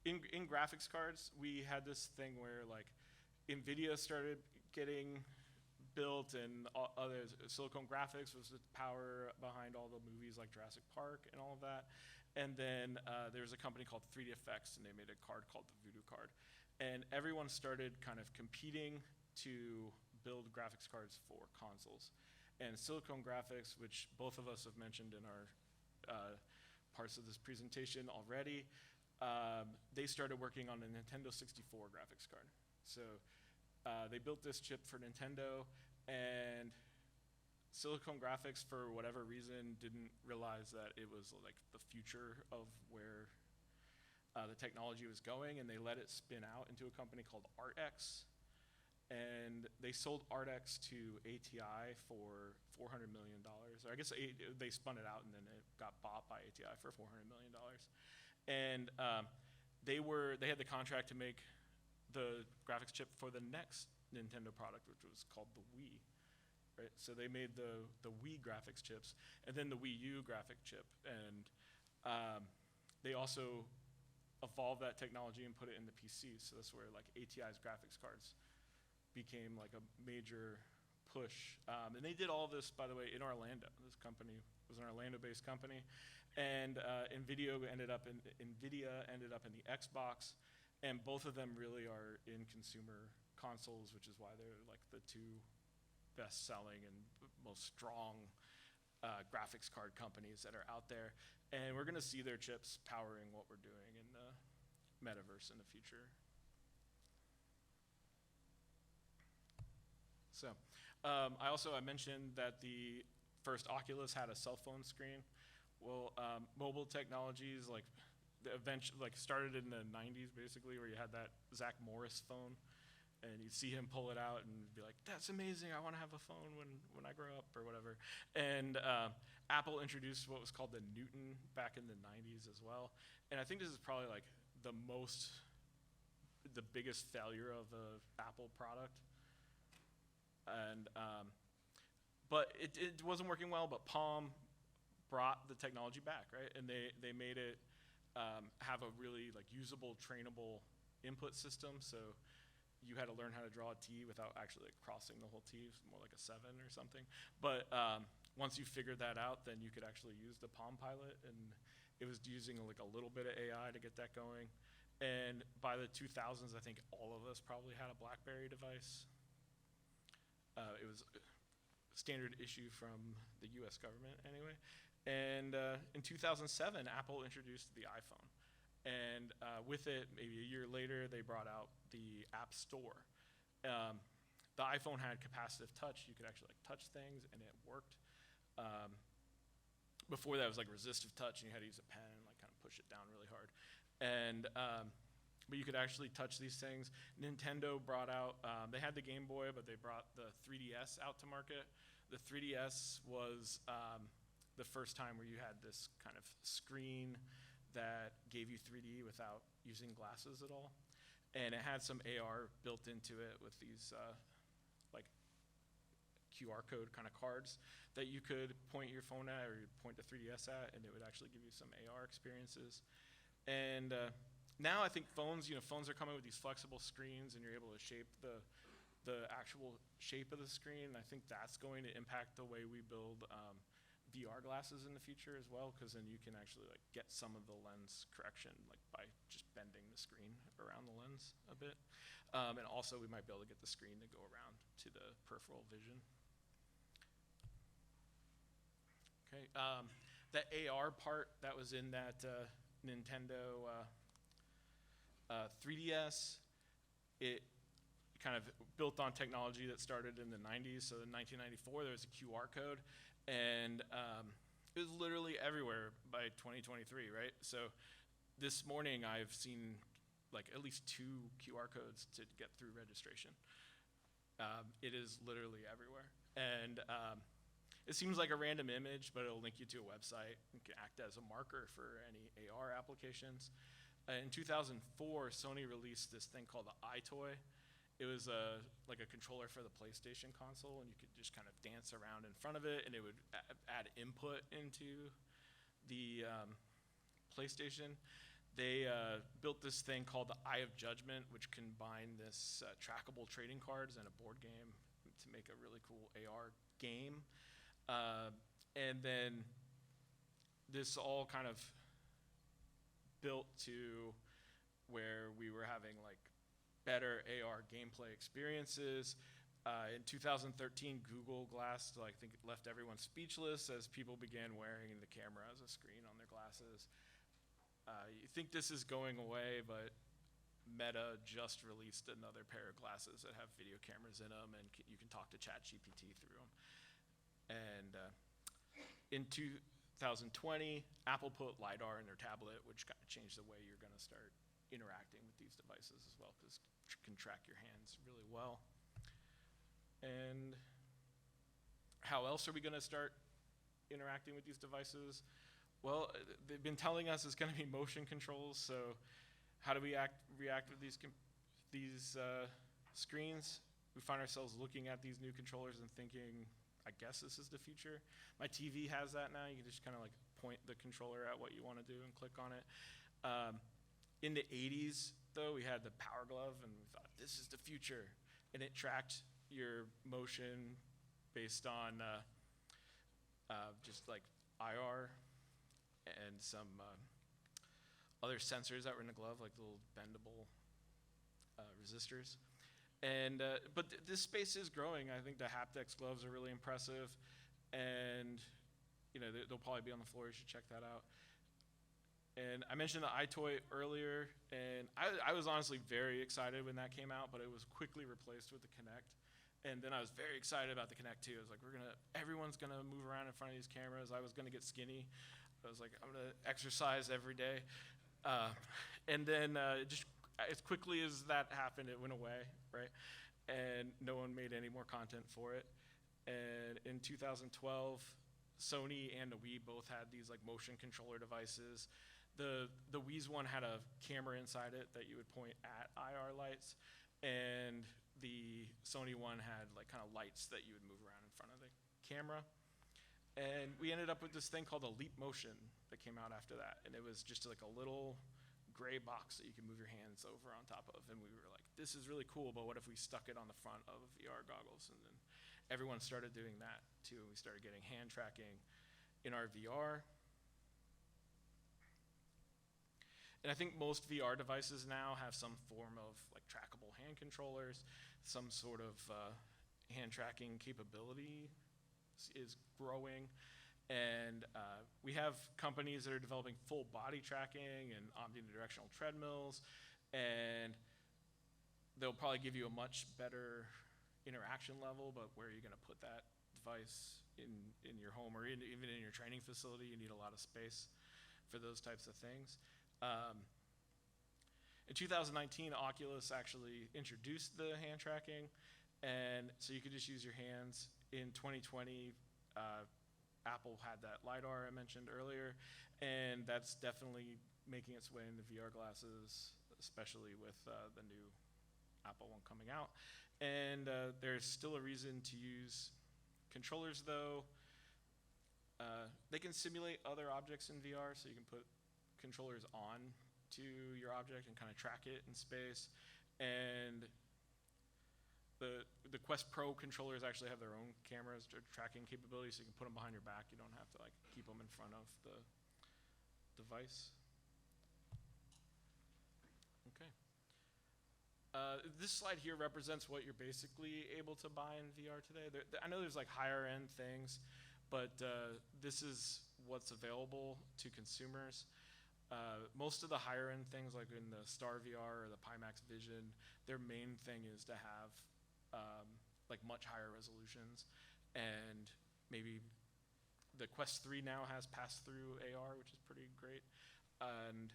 in graphics cards, we had this thing where like NVIDIA started getting built, and others. Silicon Graphics was the power behind all the movies like Jurassic Park and all of that. And then there was a company called 3D Effects, and they made a card called the Voodoo card. And everyone started kind of competing to build graphics cards for consoles. And Silicon Graphics, which both of us have mentioned in our parts of this presentation already, they started working on a Nintendo 64 graphics card. So they built this chip for Nintendo, and Silicon Graphics, for whatever reason, didn't realize that it was like the future of where the technology was going, and they let it spin out into a company called ArtX. And they sold ArtX to ATI for $400 million. Or I guess they spun it out, and then it got bought by ATI for $400 million. And they had the contract to make the graphics chip for the next Nintendo product, which was called the Wii, right? So they made the Wii graphics chips, and then the Wii U graphic chip, and they also evolved that technology and put it in the PC. So that's where like ATI's graphics cards became like a major push. And they did all this, by the way, in Orlando. This company was an Orlando-based company, and NVIDIA ended up in the Xbox. And both of them really are in consumer consoles, which is why they're like the two best-selling and most strong graphics card companies that are out there. And we're going to see their chips powering what we're doing in the Metaverse in the future. So I mentioned that the first Oculus had a cell phone screen. Well, mobile technologies started in the 90s, basically, where you had that Zach Morris phone, and you'd see him pull it out and be like, that's amazing, I want to have a phone when I grow up, or whatever. And Apple introduced what was called the Newton back in the 90s as well. And I think this is probably like the biggest failure of an Apple product. And but it wasn't working well, but Palm brought the technology back, right? And they made it have a really like usable, trainable input system. So you had to learn how to draw a T without actually like crossing the whole T. It was more like a 7 or something. But once you figured that out, then you could actually use the Palm Pilot, and it was using like a little bit of AI to get that going. And by the 2000s, I think all of us probably had a BlackBerry device. It was a standard issue from the US government anyway. And in 2007, Apple introduced the iPhone. And with it, maybe a year later, they brought out the App Store. The iPhone had capacitive touch. You could actually like touch things, and it worked. before that it was like resistive touch, and you had to use a pen and like kind of push it down really hard. And but you could actually touch these things. Nintendo brought out, they had the Game Boy, but they brought the 3DS out to market. The 3DS was the first time where you had this kind of screen that gave you 3D without using glasses at all. And it had some AR built into it with these like QR code kind of cards that you could point your phone at or point the 3DS at, and it would actually give you some AR experiences. And now I think phones are coming with these flexible screens, and you're able to shape the actual shape of the screen. I think that's going to impact the way we build VR glasses in the future as well, because then you can actually like get some of the lens correction like by just bending the screen around the lens a bit. And also we might be able to get the screen to go around to the peripheral vision. Okay, the AR part that was in that Nintendo 3DS, it kind of built on technology that started in the 90s. So in 1994, there was a QR code, and it was literally everywhere by 2023, right? So this morning, I've seen like at least 2 QR codes to get through registration. It is literally everywhere. And it seems like a random image, but it'll link you to a website and can act as a marker for any AR applications. In 2004, Sony released this thing called the iToy. It was like a controller for the PlayStation console, and you could just kind of dance around in front of it, and it would add input into the PlayStation. They built this thing called the Eye of Judgment, which combined this trackable trading cards and a board game to make a really cool AR game. And then this all kind of built to where we were having like better AR gameplay experiences. In 2013, Google Glass, I think, left everyone speechless as people began wearing the camera as a screen on their glasses. You think this is going away, but Meta just released another pair of glasses that have video cameras in them, and you can talk to ChatGPT through them. And in 2020, Apple put LiDAR in their tablet, which kind of changed the way you're going to start interacting with these devices as well, because it can track your hands really well. And how else are we going to start interacting with these devices? Well, they've been telling us it's going to be motion controls. So how do we react with these screens? We find ourselves looking at these new controllers and thinking, I guess this is the future. My TV has that now. You can just kind of like point the controller at what you want to do and click on it. In the 80s, though, we had the Power Glove, and we thought, this is the future. And it tracked your motion based on just like IR and some other sensors that were in the glove, like little bendable resistors. And but this space is growing. I think the haptics gloves are really impressive, and they'll probably be on the floor. You should check that out. And I mentioned the iToy earlier, and I was honestly very excited when that came out, but it was quickly replaced with the Kinect. And then I was very excited about the Kinect too. I was like, everyone's gonna move around in front of these cameras. I was gonna get skinny. I was like, I'm gonna exercise every day. And then just as quickly as that happened, it went away, right? And no one made any more content for it. And in 2012, Sony and the Wii both had these like motion controller devices. The Wii's one had a camera inside it that you would point at IR lights, and the Sony one had like kind of lights that you would move around in front of the camera. And we ended up with this thing called a Leap Motion that came out after that, and it was just like a little gray box that you can move your hands over on top of. And we were like, this is really cool, but what if we stuck it on the front of VR goggles? And then everyone started doing that too. We started getting hand tracking in our VR. And I think most VR devices now have some form of like trackable hand controllers, some sort of hand tracking capability is growing. And we have companies that are developing full body tracking and omnidirectional treadmills, and they'll probably give you a much better interaction level, but where are you going to put that device? in your home or even in your training facility. You need a lot of space for those types of things. In 2019, Oculus actually introduced the hand tracking, and so you could just use your hands. In 2020, Apple had that LiDAR I mentioned earlier, and that's definitely making its way into VR glasses, especially with the new Apple one coming out. And there's still a reason to use controllers, though. They can simulate other objects in VR, so you can put controllers on to your object and kind of track it in space. And the Quest Pro controllers actually have their own cameras or tracking capabilities, so you can put them behind your back. You don't have to like keep them in front of the device. Okay. This slide here represents what you're basically able to buy in VR today. I know there's like higher end things, but this is what's available to consumers. Most of the higher end things, like in the Star VR or the Pimax Vision, their main thing is to have like much higher resolutions, and maybe the Quest 3 now has pass-through AR, which is pretty great. And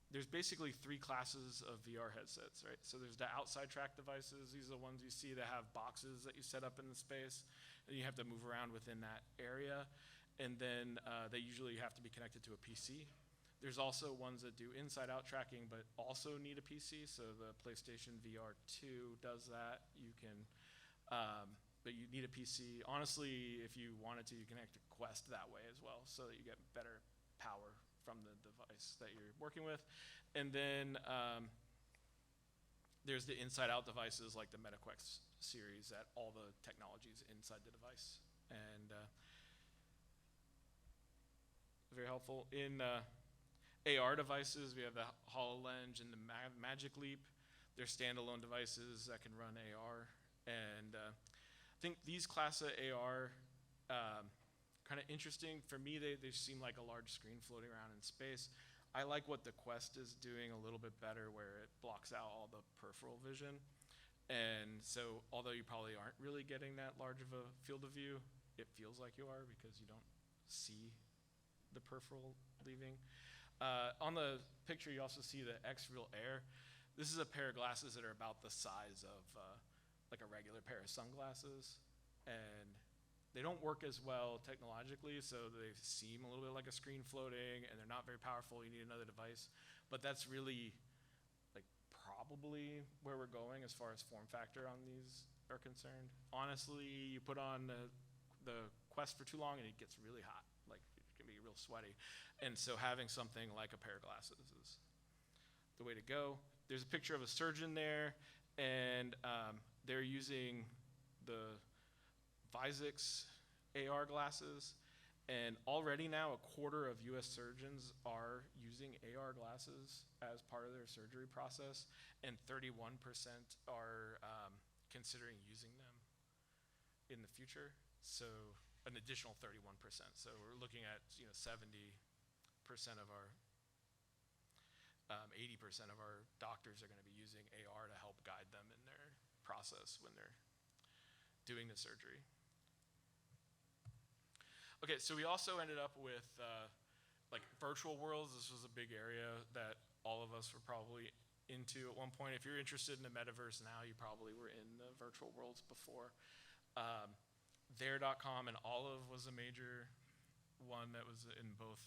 there's basically 3 classes of VR headsets, right? So there's the outside track devices. These are the ones you see that have boxes that you set up in the space, and you have to move around within that area. And then they usually have to be connected to a PC. There's also ones that do inside-out tracking, but also need a PC. So the PlayStation VR 2 does that. You can, but you need a PC. Honestly, if you wanted to, you can connect a Quest that way as well, so that you get better power from the device that you're working with. And then there's the inside-out devices like the MetaQuest series, that all the technology is inside the device. And very helpful. In AR devices, we have the HoloLens and the Magic Leap. They're standalone devices that can run AR. And I think these class of AR, kind of interesting. For me, they seem like a large screen floating around in space. I like what the Quest is doing a little bit better, where it blocks out all the peripheral vision. And so although you probably aren't really getting that large of a field of view, it feels like you are because you don't see the peripheral leaving. On the picture, you also see the X-Real Air. This is a pair of glasses that are about the size of like a regular pair of sunglasses. And they don't work as well technologically, so they seem a little bit like a screen floating, and they're not very powerful. You need another device. But that's really like probably where we're going as far as form factor on these are concerned. Honestly, you put on the Quest for too long, and it gets really hot. Like, it can be real sweaty. And so having something like a pair of glasses is the way to go. There's a picture of a surgeon there, and they're using the Itsec AR glasses. And already now, 1/4 of US surgeons are using AR glasses as part of their surgery process, and 31% are considering using them in the future. So an additional 31%. So we're looking at 70% of our 80% of our doctors are going to be using AR to help guide them in their process when they're doing the surgery. Okay, so we also ended up with like virtual worlds. This was a big area that all of us were probably into at one point. If you're interested in the Metaverse now, you probably were in the virtual worlds before. There.com and Olive was a major one that was in both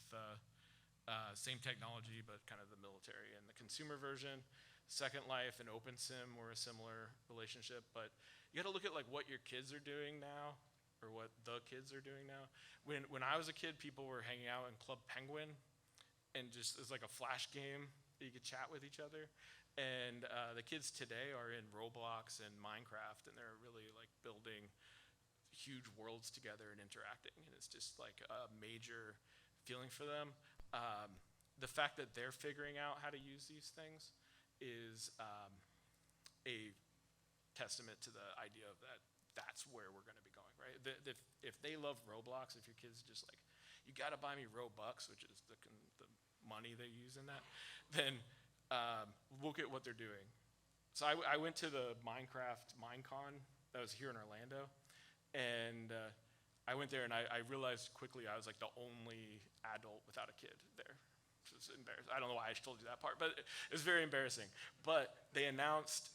same technology, but kind of the military and the consumer version. Second Life and OpenSim were a similar relationship, but you got to look at like what your kids are doing now, or what the kids are doing now. When I was a kid, people were hanging out in Club Penguin, and just as like a flash game that you could chat with each other. And the kids today are in Roblox and Minecraft, and they're really like building huge worlds together and interacting, and it's just like a major feeling for them. The fact that they're figuring out how to use these things is a testament to the idea of that's where we're going to be going, right? If they love Roblox, if your kids just like, you got to buy me Robux, which is the money they use in that, then look at what they're doing. So I went to the Minecraft Minecon that was here in Orlando, and I went there and I realized quickly I was like the only adult without a kid there. Which was embarrassing. I don't know why I told you that part, but it was very embarrassing. But they announced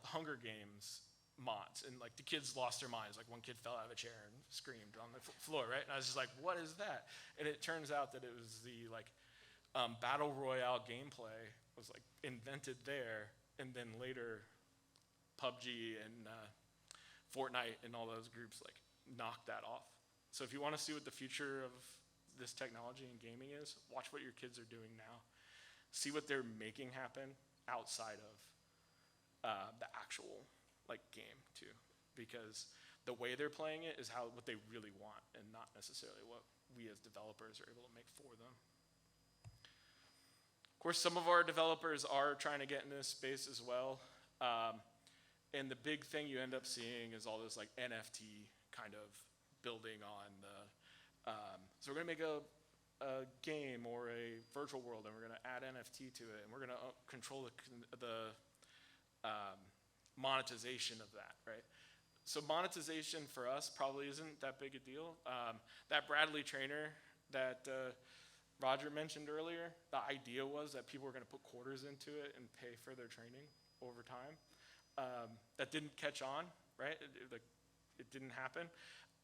Hunger Games mods, and like the kids lost their minds. Like one kid fell out of a chair and screamed on the floor, right? And I was just like, what is that? And it turns out that it was the like battle royale gameplay was like invented there, and then later PUBG and Fortnite and all those groups like knocked that off. So if you want to see what the future of this technology and gaming is, watch what your kids are doing now. See what they're making happen outside of the actual like game too, because the way they're playing it is what they really want, and not necessarily what we as developers are able to make for them. Of course, some of our developers are trying to get in this space as well, and the big thing you end up seeing is all this like NFT kind of building on the. So we're gonna make a game or a virtual world, and we're gonna add NFT to it, and we're gonna control the monetization of that, right? So monetization for us probably isn't that big a deal. That Bradley trainer that Roger mentioned earlier, the idea was that people were going to put quarters into it and pay for their training over time. That didn't catch on, right? It didn't happen.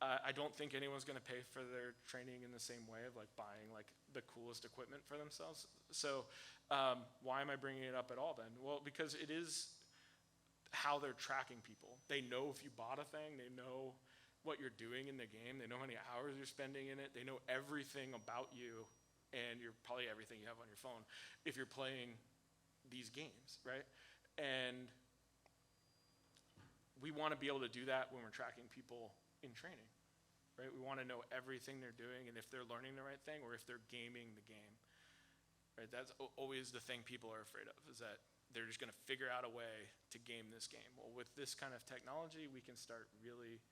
I don't think anyone's going to pay for their training in the same way of like buying like the coolest equipment for themselves. So why am I bringing it up at all then? Well, because it is how they're tracking people. They know if you bought a thing, they know what you're doing in the game, they know how many hours you're spending in it, they know everything about you, and probably everything you have on your phone if you're playing these games, right? And we want to be able to do that when we're tracking people in training, right? We want to know everything they're doing and if they're learning the right thing or if they're gaming the game, right? That's always the thing people are afraid of, is that they're just going to figure out a way to game this game. Well, with this kind of technology, we can start really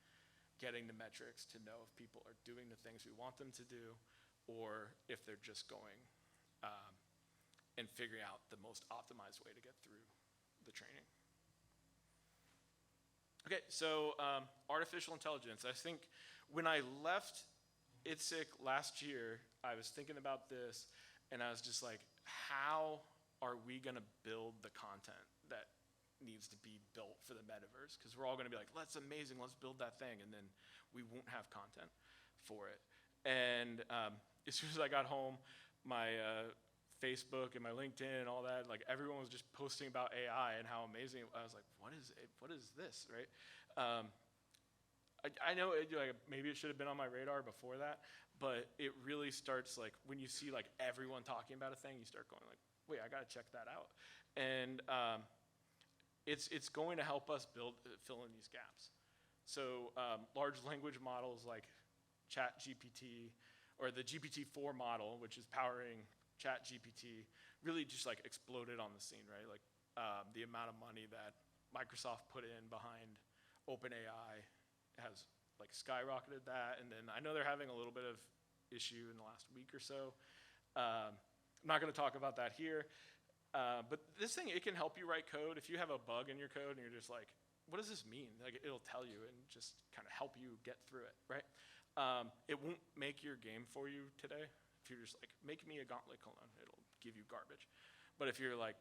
getting the metrics to know if people are doing the things we want them to do, or if they're just going and figuring out the most optimized way to get through the training. Okay, so artificial intelligence. I think when I left Itsec last year, I was thinking about this, and I was just like, how are we going to build the content that needs to be built for the metaverse? Because we're all going to be like, that's amazing, let's build that thing, and then we won't have content for it. And as soon as I got home, my Facebook and my LinkedIn and all that, like everyone was just posting about AI and how amazing. I was like, what is this, right? I know like maybe it should have been on my radar before that, but it really starts like when you see like everyone talking about a thing, you start going like, wait, I got to check that out. And it's going to help us fill in these gaps. So large language models like ChatGPT, or the GPT-4 model, which is powering ChatGPT, really just like exploded on the scene, right? Like the amount of money that Microsoft put in behind OpenAI has like skyrocketed that. And then I know they're having a little bit of issue in the last week or so. I'm not going to talk about that here, but this thing, it can help you write code. If you have a bug in your code and you're just like, what does this mean? Like, it'll tell you and just kind of help you get through it, right? It won't make your game for you today. If you're just like, make me a gauntlet clone, it'll give you garbage. But if you're like,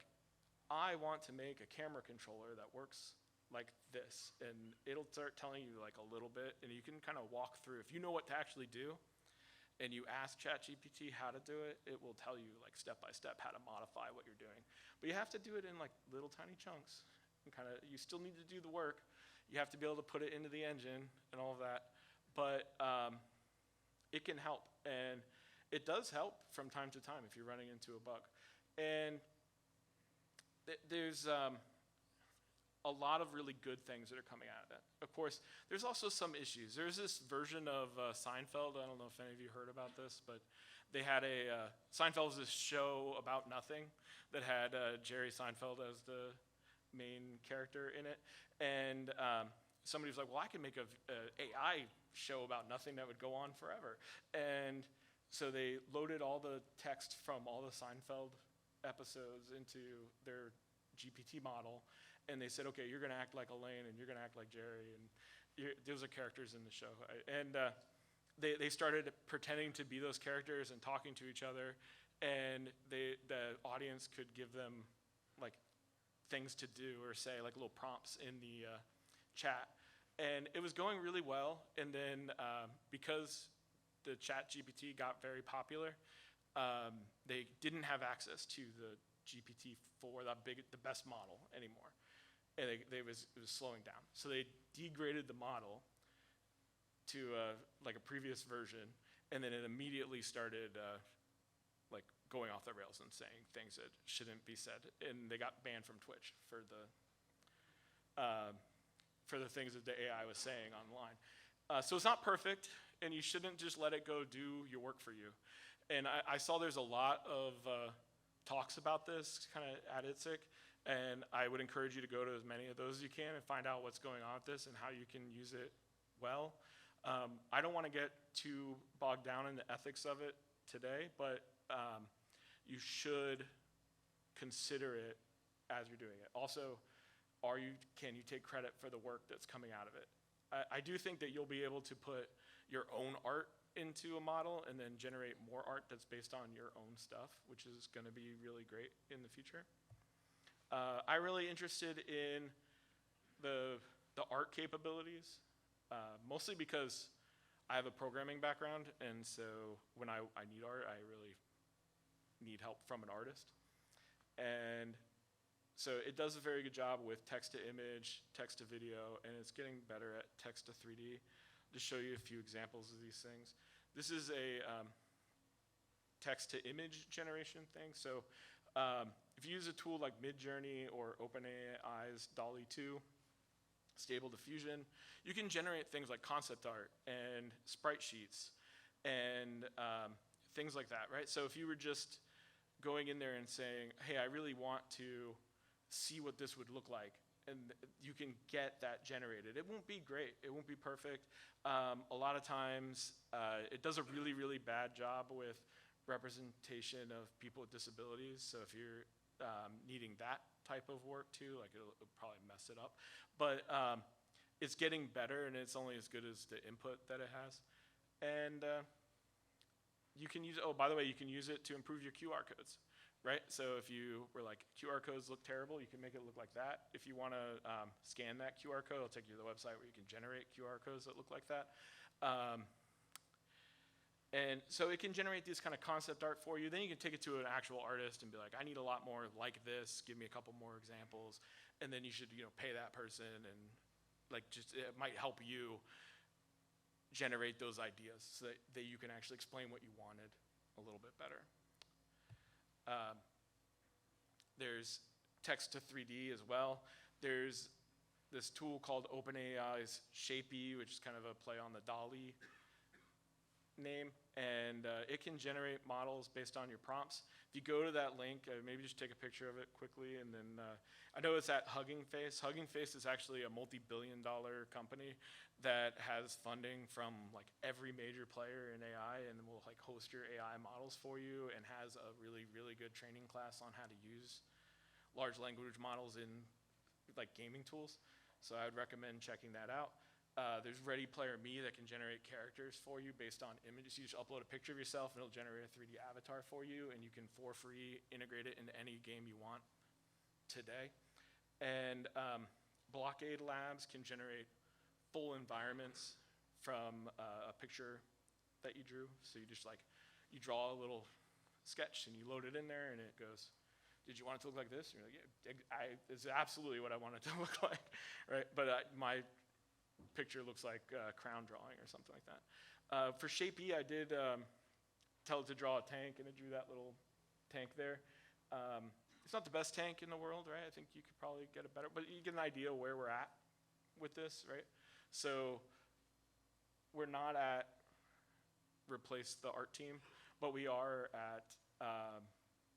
I want to make a camera controller that works like this, and it'll start telling you like a little bit, and you can kind of walk through. If you know what to actually do, and you ask ChatGPT how to do it, it will tell you like step by step how to modify what you're doing. But you have to do it in like little tiny chunks. And you still need to do the work. You have to be able to put it into the engine and all of that. But it can help, and it does help from time to time if you're running into a bug. And there's a lot of really good things that are coming out of it. Of course, there's also some issues. There's this version of Seinfeld. I don't know if any of you heard about this, but they had Seinfeld was this show about nothing that had Jerry Seinfeld as the main character in it. And somebody was like, well, I can make a AI show about nothing that would go on forever. And so they loaded all the text from all the Seinfeld episodes into their GPT model. And they said, okay, you're going to act like Elaine, and you're going to act like Jerry, and those are characters in the show. And they started pretending to be those characters and talking to each other, and the audience could give them like things to do or say, like little prompts in the chat. And it was going really well, and then because the chat GPT got very popular, they didn't have access to the GPT-4, the best model anymore. And it was slowing down. So they degraded the model to like a previous version, and then it immediately started like going off the rails and saying things that shouldn't be said. And they got banned from Twitch for the things that the AI was saying online. So it's not perfect, and you shouldn't just let it go do your work for you. And I saw there's a lot of talks about this kind of at Itsec, and I would encourage you to go to as many of those as you can and find out what's going on with this and how you can use it well. I don't want to get too bogged down in the ethics of it today, but you should consider it as you're doing it. Also, can you take credit for the work that's coming out of it? I do think that you'll be able to put your own art into a model and then generate more art that's based on your own stuff, which is going to be really great in the future. I'm really interested in the art capabilities, mostly because I have a programming background, and so when I need art, I really need help from an artist. And so it does a very good job with text to image, text to video, and it's getting better at text to 3D. To show you a few examples of these things. This is a text to image generation thing. So if you use a tool like Midjourney or OpenAI's DALL-E 2, Stable Diffusion, you can generate things like concept art and sprite sheets and things like that, right? So if you were just going in there and saying, hey, I really want to see what this would look like, and you can get that generated. It won't be great. It won't be perfect. A lot of times, it does a really, really bad job with representation of people with disabilities. So if you're needing that type of work too, like it'll probably mess it up. But it's getting better, and it's only as good as the input that it has. And you can use, oh, by the way, you can use it to improve your QR codes. Right? So if you were like, QR codes look terrible, you can make it look like that. If you want to scan that QR code, it'll take you to the website where you can generate QR codes that look like that. And so it can generate this kind of concept art for you. Then you can take it to an actual artist and be like, I need a lot more like this. Give me a couple more examples. And then you should, pay that person, and like just it might help you generate those ideas so that you can actually explain what you wanted a little bit better. There's text to 3D as well. There's this tool called OpenAI's Shapey, which is kind of a play on the DALL-E name, and it can generate models based on your prompts. If you go to that link, maybe just take a picture of it quickly, and then I know it's at Hugging Face. Hugging Face is actually a multi-billion-dollar company that has funding from like every major player in AI, and will like host your AI models for you, and has a really, really good training class on how to use large language models in like gaming tools. So I would recommend checking that out. There's Ready Player Me that can generate characters for you based on images. You just upload a picture of yourself, and it'll generate a 3D avatar for you, and you can, for free, integrate it into any game you want today. And Blockade Labs can generate full environments from a picture that you drew. So you just you draw a little sketch, and you load it in there, and it goes, did you want it to look like this? And you're like, yeah, it's absolutely what I want it to look like, right? But my picture looks like crown drawing or something like that. For Shapey, I did tell it to draw a tank, and it drew that little tank there. It's not the best tank in the world, right? I think you could probably get it better, but you get an idea where we're at with this, right? So we're not at replace the art team, but we are at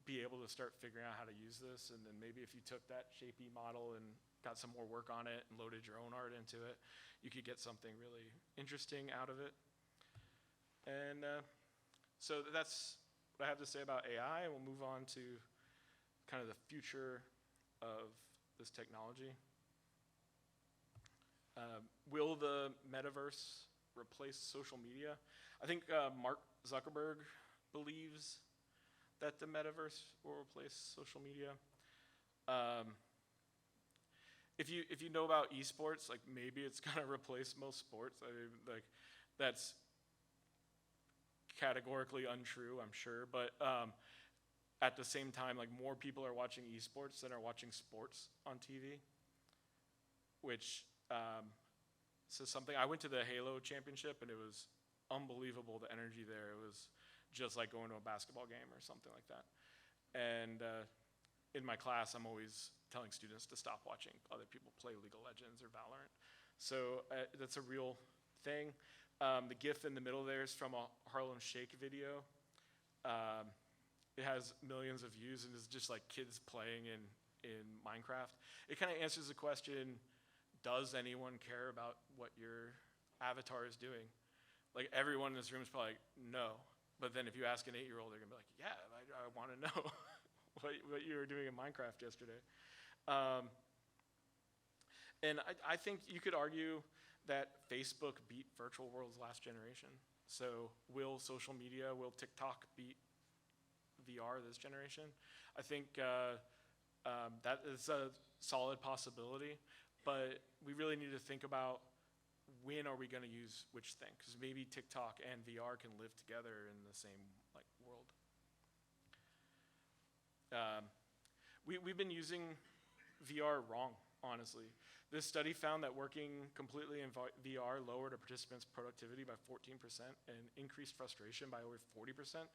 be able to start figuring out how to use this, and then maybe if you took that Shapey model and got some more work on it and loaded your own art into it, you could get something really interesting out of it. And so that's what I have to say about AI, and we'll move on to kind of the future of this technology. Will the metaverse replace social media. I think Mark Zuckerberg believes that the metaverse will replace social media. If you know about esports, like maybe it's gonna replace most sports. I mean, like that's categorically untrue, I'm sure. But at the same time, like more people are watching esports than are watching sports on TV, which says something. I went to the Halo Championship and it was unbelievable, the energy there. It was just like going to a basketball game or something like that. And in my class, I'm always telling students to stop watching other people play League of Legends or Valorant. So that's a real thing. The GIF in the middle there is from a Harlem Shake video. It has millions of views and is just like kids playing in Minecraft. It kind of answers the question, does anyone care about what your avatar is doing? Like everyone in this room is probably like, no. But then if you ask an 8-year-old, they're gonna be like, yeah, I want to know what you were doing in Minecraft yesterday. And I think you could argue that Facebook beat virtual worlds last generation. So will social media, will TikTok beat VR this generation? I think that is a solid possibility, but we really need to think about when are we going to use which thing? Because maybe TikTok and VR can live together in the same like world. We've been using VR wrong, honestly. This study found that working completely in VR lowered a participant's productivity by 14% and increased frustration by over 40%.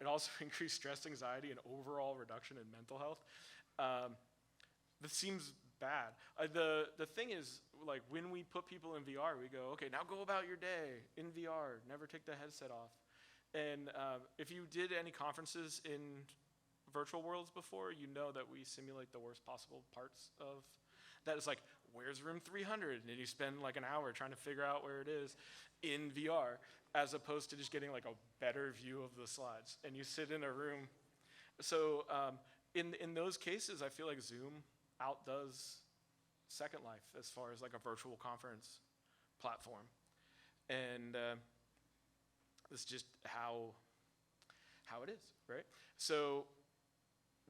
It also increased stress, anxiety, and overall reduction in mental health. This seems bad. The thing is, like, when we put people in VR, we go, okay, now go about your day in VR. Never take the headset off. And if you did any conferences in virtual worlds before, you know that we simulate the worst possible parts of that. Is like, where's room 300? And you spend like an hour trying to figure out where it is in VR, as opposed to just getting like a better view of the slides. And you sit in a room. So in those cases, I feel like Zoom outdoes Second Life as far as like a virtual conference platform. And it's just how it is, right? So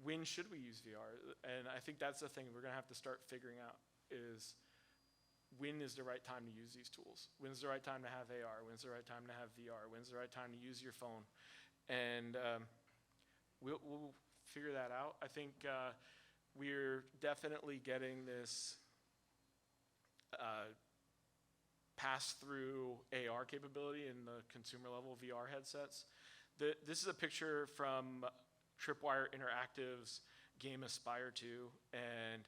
when should we use VR? And I think that's the thing we're gonna have to start figuring out is when is the right time to use these tools? When's the right time to have AR? When's the right time to have VR? When's the right time to use your phone? And we'll figure that out. I think we're definitely getting this pass-through AR capability in the consumer-level VR headsets. This is a picture from Tripwire Interactive's game Aspire 2, and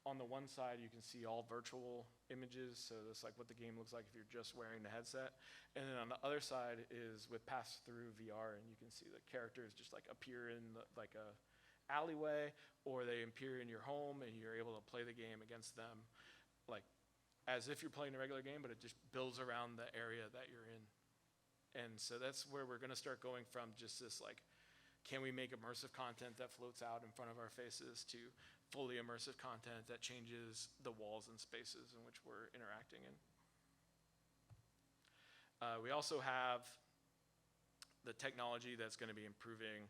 on the one side you can see all virtual images, so that's like what the game looks like if you're just wearing the headset, and then on the other side is with pass-through VR, and you can see the characters just like appear in like a alleyway, or they appear in your home and you're able to play the game against them like as if you're playing a regular game, but it just builds around the area that you're in. And so that's where we're gonna start going from just this like, can we make immersive content that floats out in front of our faces to fully immersive content that changes the walls and spaces in which we're interacting in. We also have the technology that's gonna be improving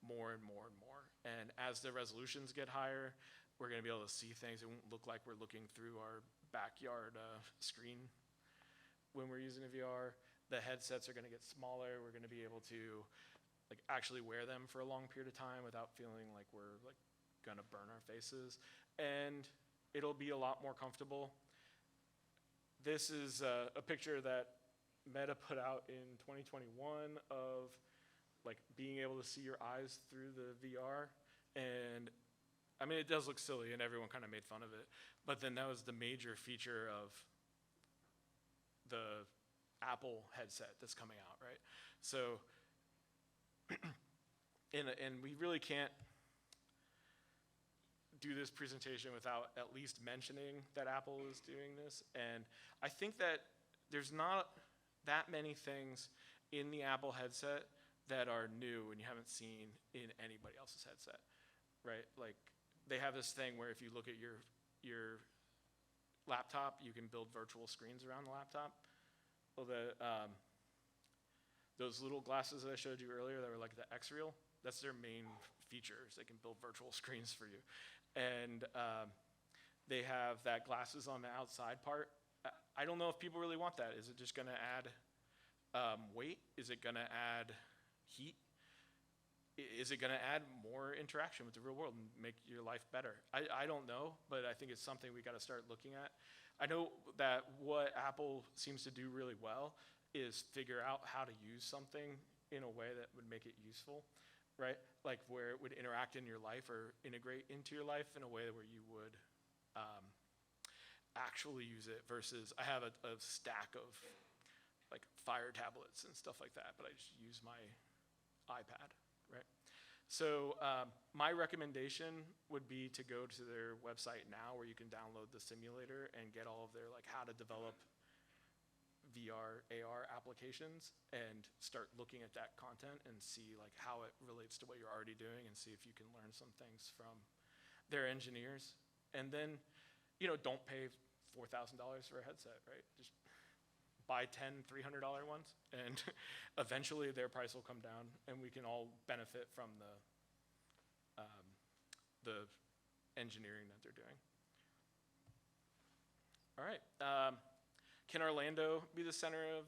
more and more and more. And as the resolutions get higher, we're gonna be able to see things. It won't look like we're looking through our backyard screen when we're using a VR. The headsets are gonna get smaller. We're gonna be able to like actually wear them for a long period of time without feeling like we're like gonna burn our faces. And it'll be a lot more comfortable. This is a picture that Meta put out in 2021 of like being able to see your eyes through the VR. And I mean, it does look silly and everyone kind of made fun of it, but then that was the major feature of the Apple headset that's coming out, right? So, and we really can't do this presentation without at least mentioning that Apple is doing this. And I think that there's not that many things in the Apple headset that are new and you haven't seen in anybody else's headset, right? Like they have this thing where if you look at your laptop, you can build virtual screens around the laptop. Well, those little glasses that I showed you earlier that were like the X-Real, that's their main features. They can build virtual screens for you. And they have that glasses on the outside part. I don't know if people really want that. Is it just going to add weight? Is it going to add heat? Is it going to add more interaction with the real world and make your life better? I don't know, but I think it's something we got to start looking at. I know that what Apple seems to do really well is figure out how to use something in a way that would make it useful, right? Like where it would interact in your life or integrate into your life in a way where you would actually use it versus I have a stack of like Fire tablets and stuff like that, but I just use my iPad, right? So my recommendation would be to go to their website now where you can download the simulator and get all of their like how to develop VR, AR applications and start looking at that content and see like how it relates to what you're already doing and see if you can learn some things from their engineers. And then, don't pay $4,000 for a headset, right? Just buy 10 $300 ones, and eventually their price will come down, and we can all benefit from the engineering that they're doing. All right. Can Orlando be the center of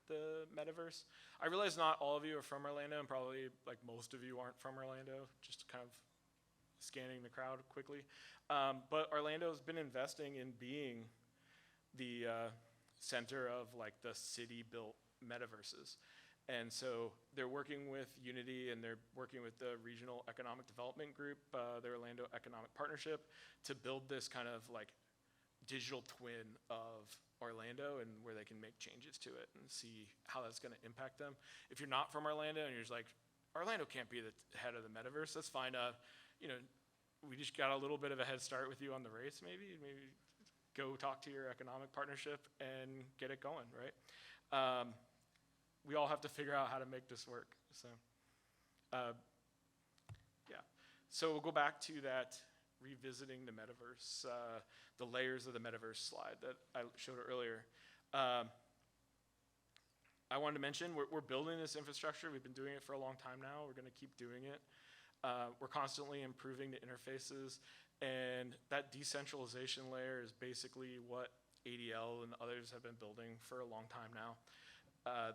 the metaverse? I realize not all of you are from Orlando, and probably like most of you aren't from Orlando, just kind of scanning the crowd quickly. But Orlando's been investing in being the center of like the city-built metaverses. And so they're working with Unity and they're working with the Regional Economic Development Group, the Orlando Economic Partnership, to build this kind of like digital twin of Orlando and where they can make changes to it and see how that's going to impact them. If you're not from Orlando and you're just like, Orlando can't be the head of the metaverse, that's fine. We just got a little bit of a head start with you on the race, maybe go talk to your economic partnership and get it going, right? We all have to figure out how to make this work. So, yeah. So we'll go back to that revisiting the metaverse, the layers of the metaverse slide that I showed earlier. I wanted to mention we're building this infrastructure. We've been doing it for a long time now. We're going to keep doing it. We're constantly improving the interfaces, and that decentralization layer is basically what ADL and others have been building for a long time now.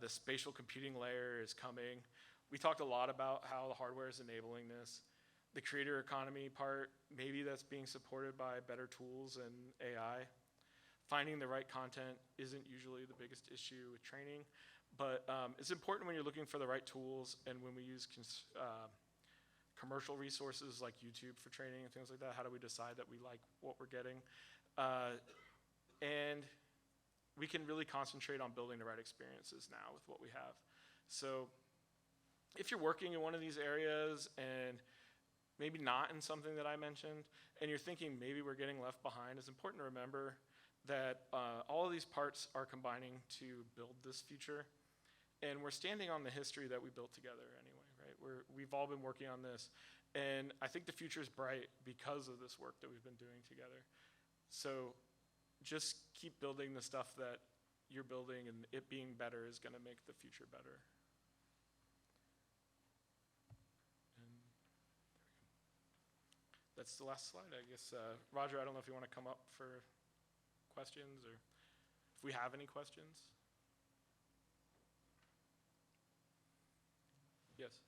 The spatial computing layer is coming. We talked a lot about how the hardware is enabling this. The creator economy part, maybe that's being supported by better tools and AI. Finding the right content isn't usually the biggest issue with training, but it's important when you're looking for the right tools and when we use commercial resources like YouTube for training and things like that. How do we decide that we like what we're getting? And we can really concentrate on building the right experiences now with what we have. So if you're working in one of these areas and maybe not in something that I mentioned, and you're thinking maybe we're getting left behind, it's important to remember that all of these parts are combining to build this future. And we're standing on the history that we built together anyway, right? We've all been working on this. And I think the future is bright because of this work that we've been doing together. So just keep building the stuff that you're building, and it being better is going to make the future better. And that's the last slide, I guess. Roger, I don't know if you want to come up for questions or if we have any questions. Yes.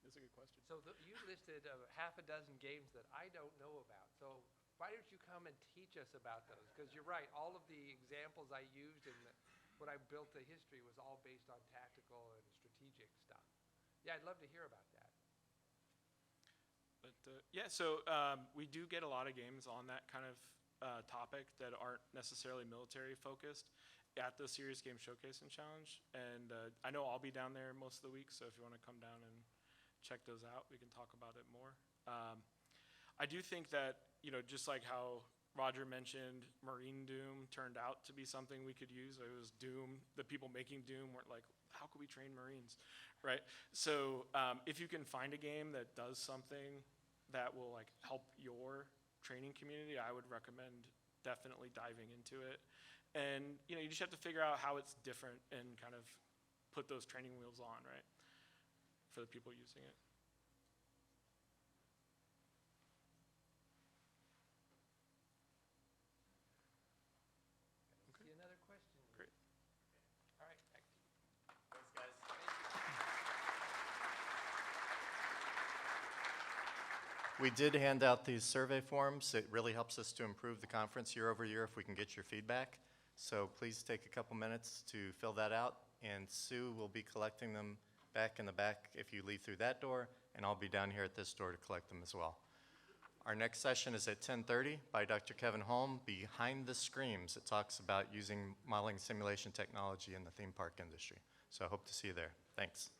That's a good question. So you listed half a dozen games that I don't know about. So Why don't you come and teach us about those? Because you're right, all of the examples I used and when I built the history was all based on tactical and strategic stuff. Yeah, I'd love to hear about that. But yeah, so we do get a lot of games on that kind of topic that aren't necessarily military focused at the Serious Game Showcase and Challenge. And I know I'll be down there most of the week, so if you want to come down and check those out, we can talk about it more. I do think that, you know, just like how Roger mentioned, Marine Doom turned out to be something we could use. It was Doom. The people making Doom weren't like, how could we train Marines, right? So if you can find a game that does something that will like help your training community, I would recommend definitely diving into it. And you know, you just have to figure out how it's different and kind of put those training wheels on, right, for the people using it. See another question? Great. All right, back to you. Thanks, guys. Thank you. We did hand out these survey forms. It really helps us to improve the conference year over year if we can get your feedback. So please take a couple minutes to fill that out, and Sue will be collecting them back in the back if you leave through that door, and I'll be down here at this door to collect them as well. Our next session is at 10:30 by Dr. Kevin Holm, Behind the Screams. It talks about using modeling simulation technology in the theme park industry. So I hope to see you there. Thanks.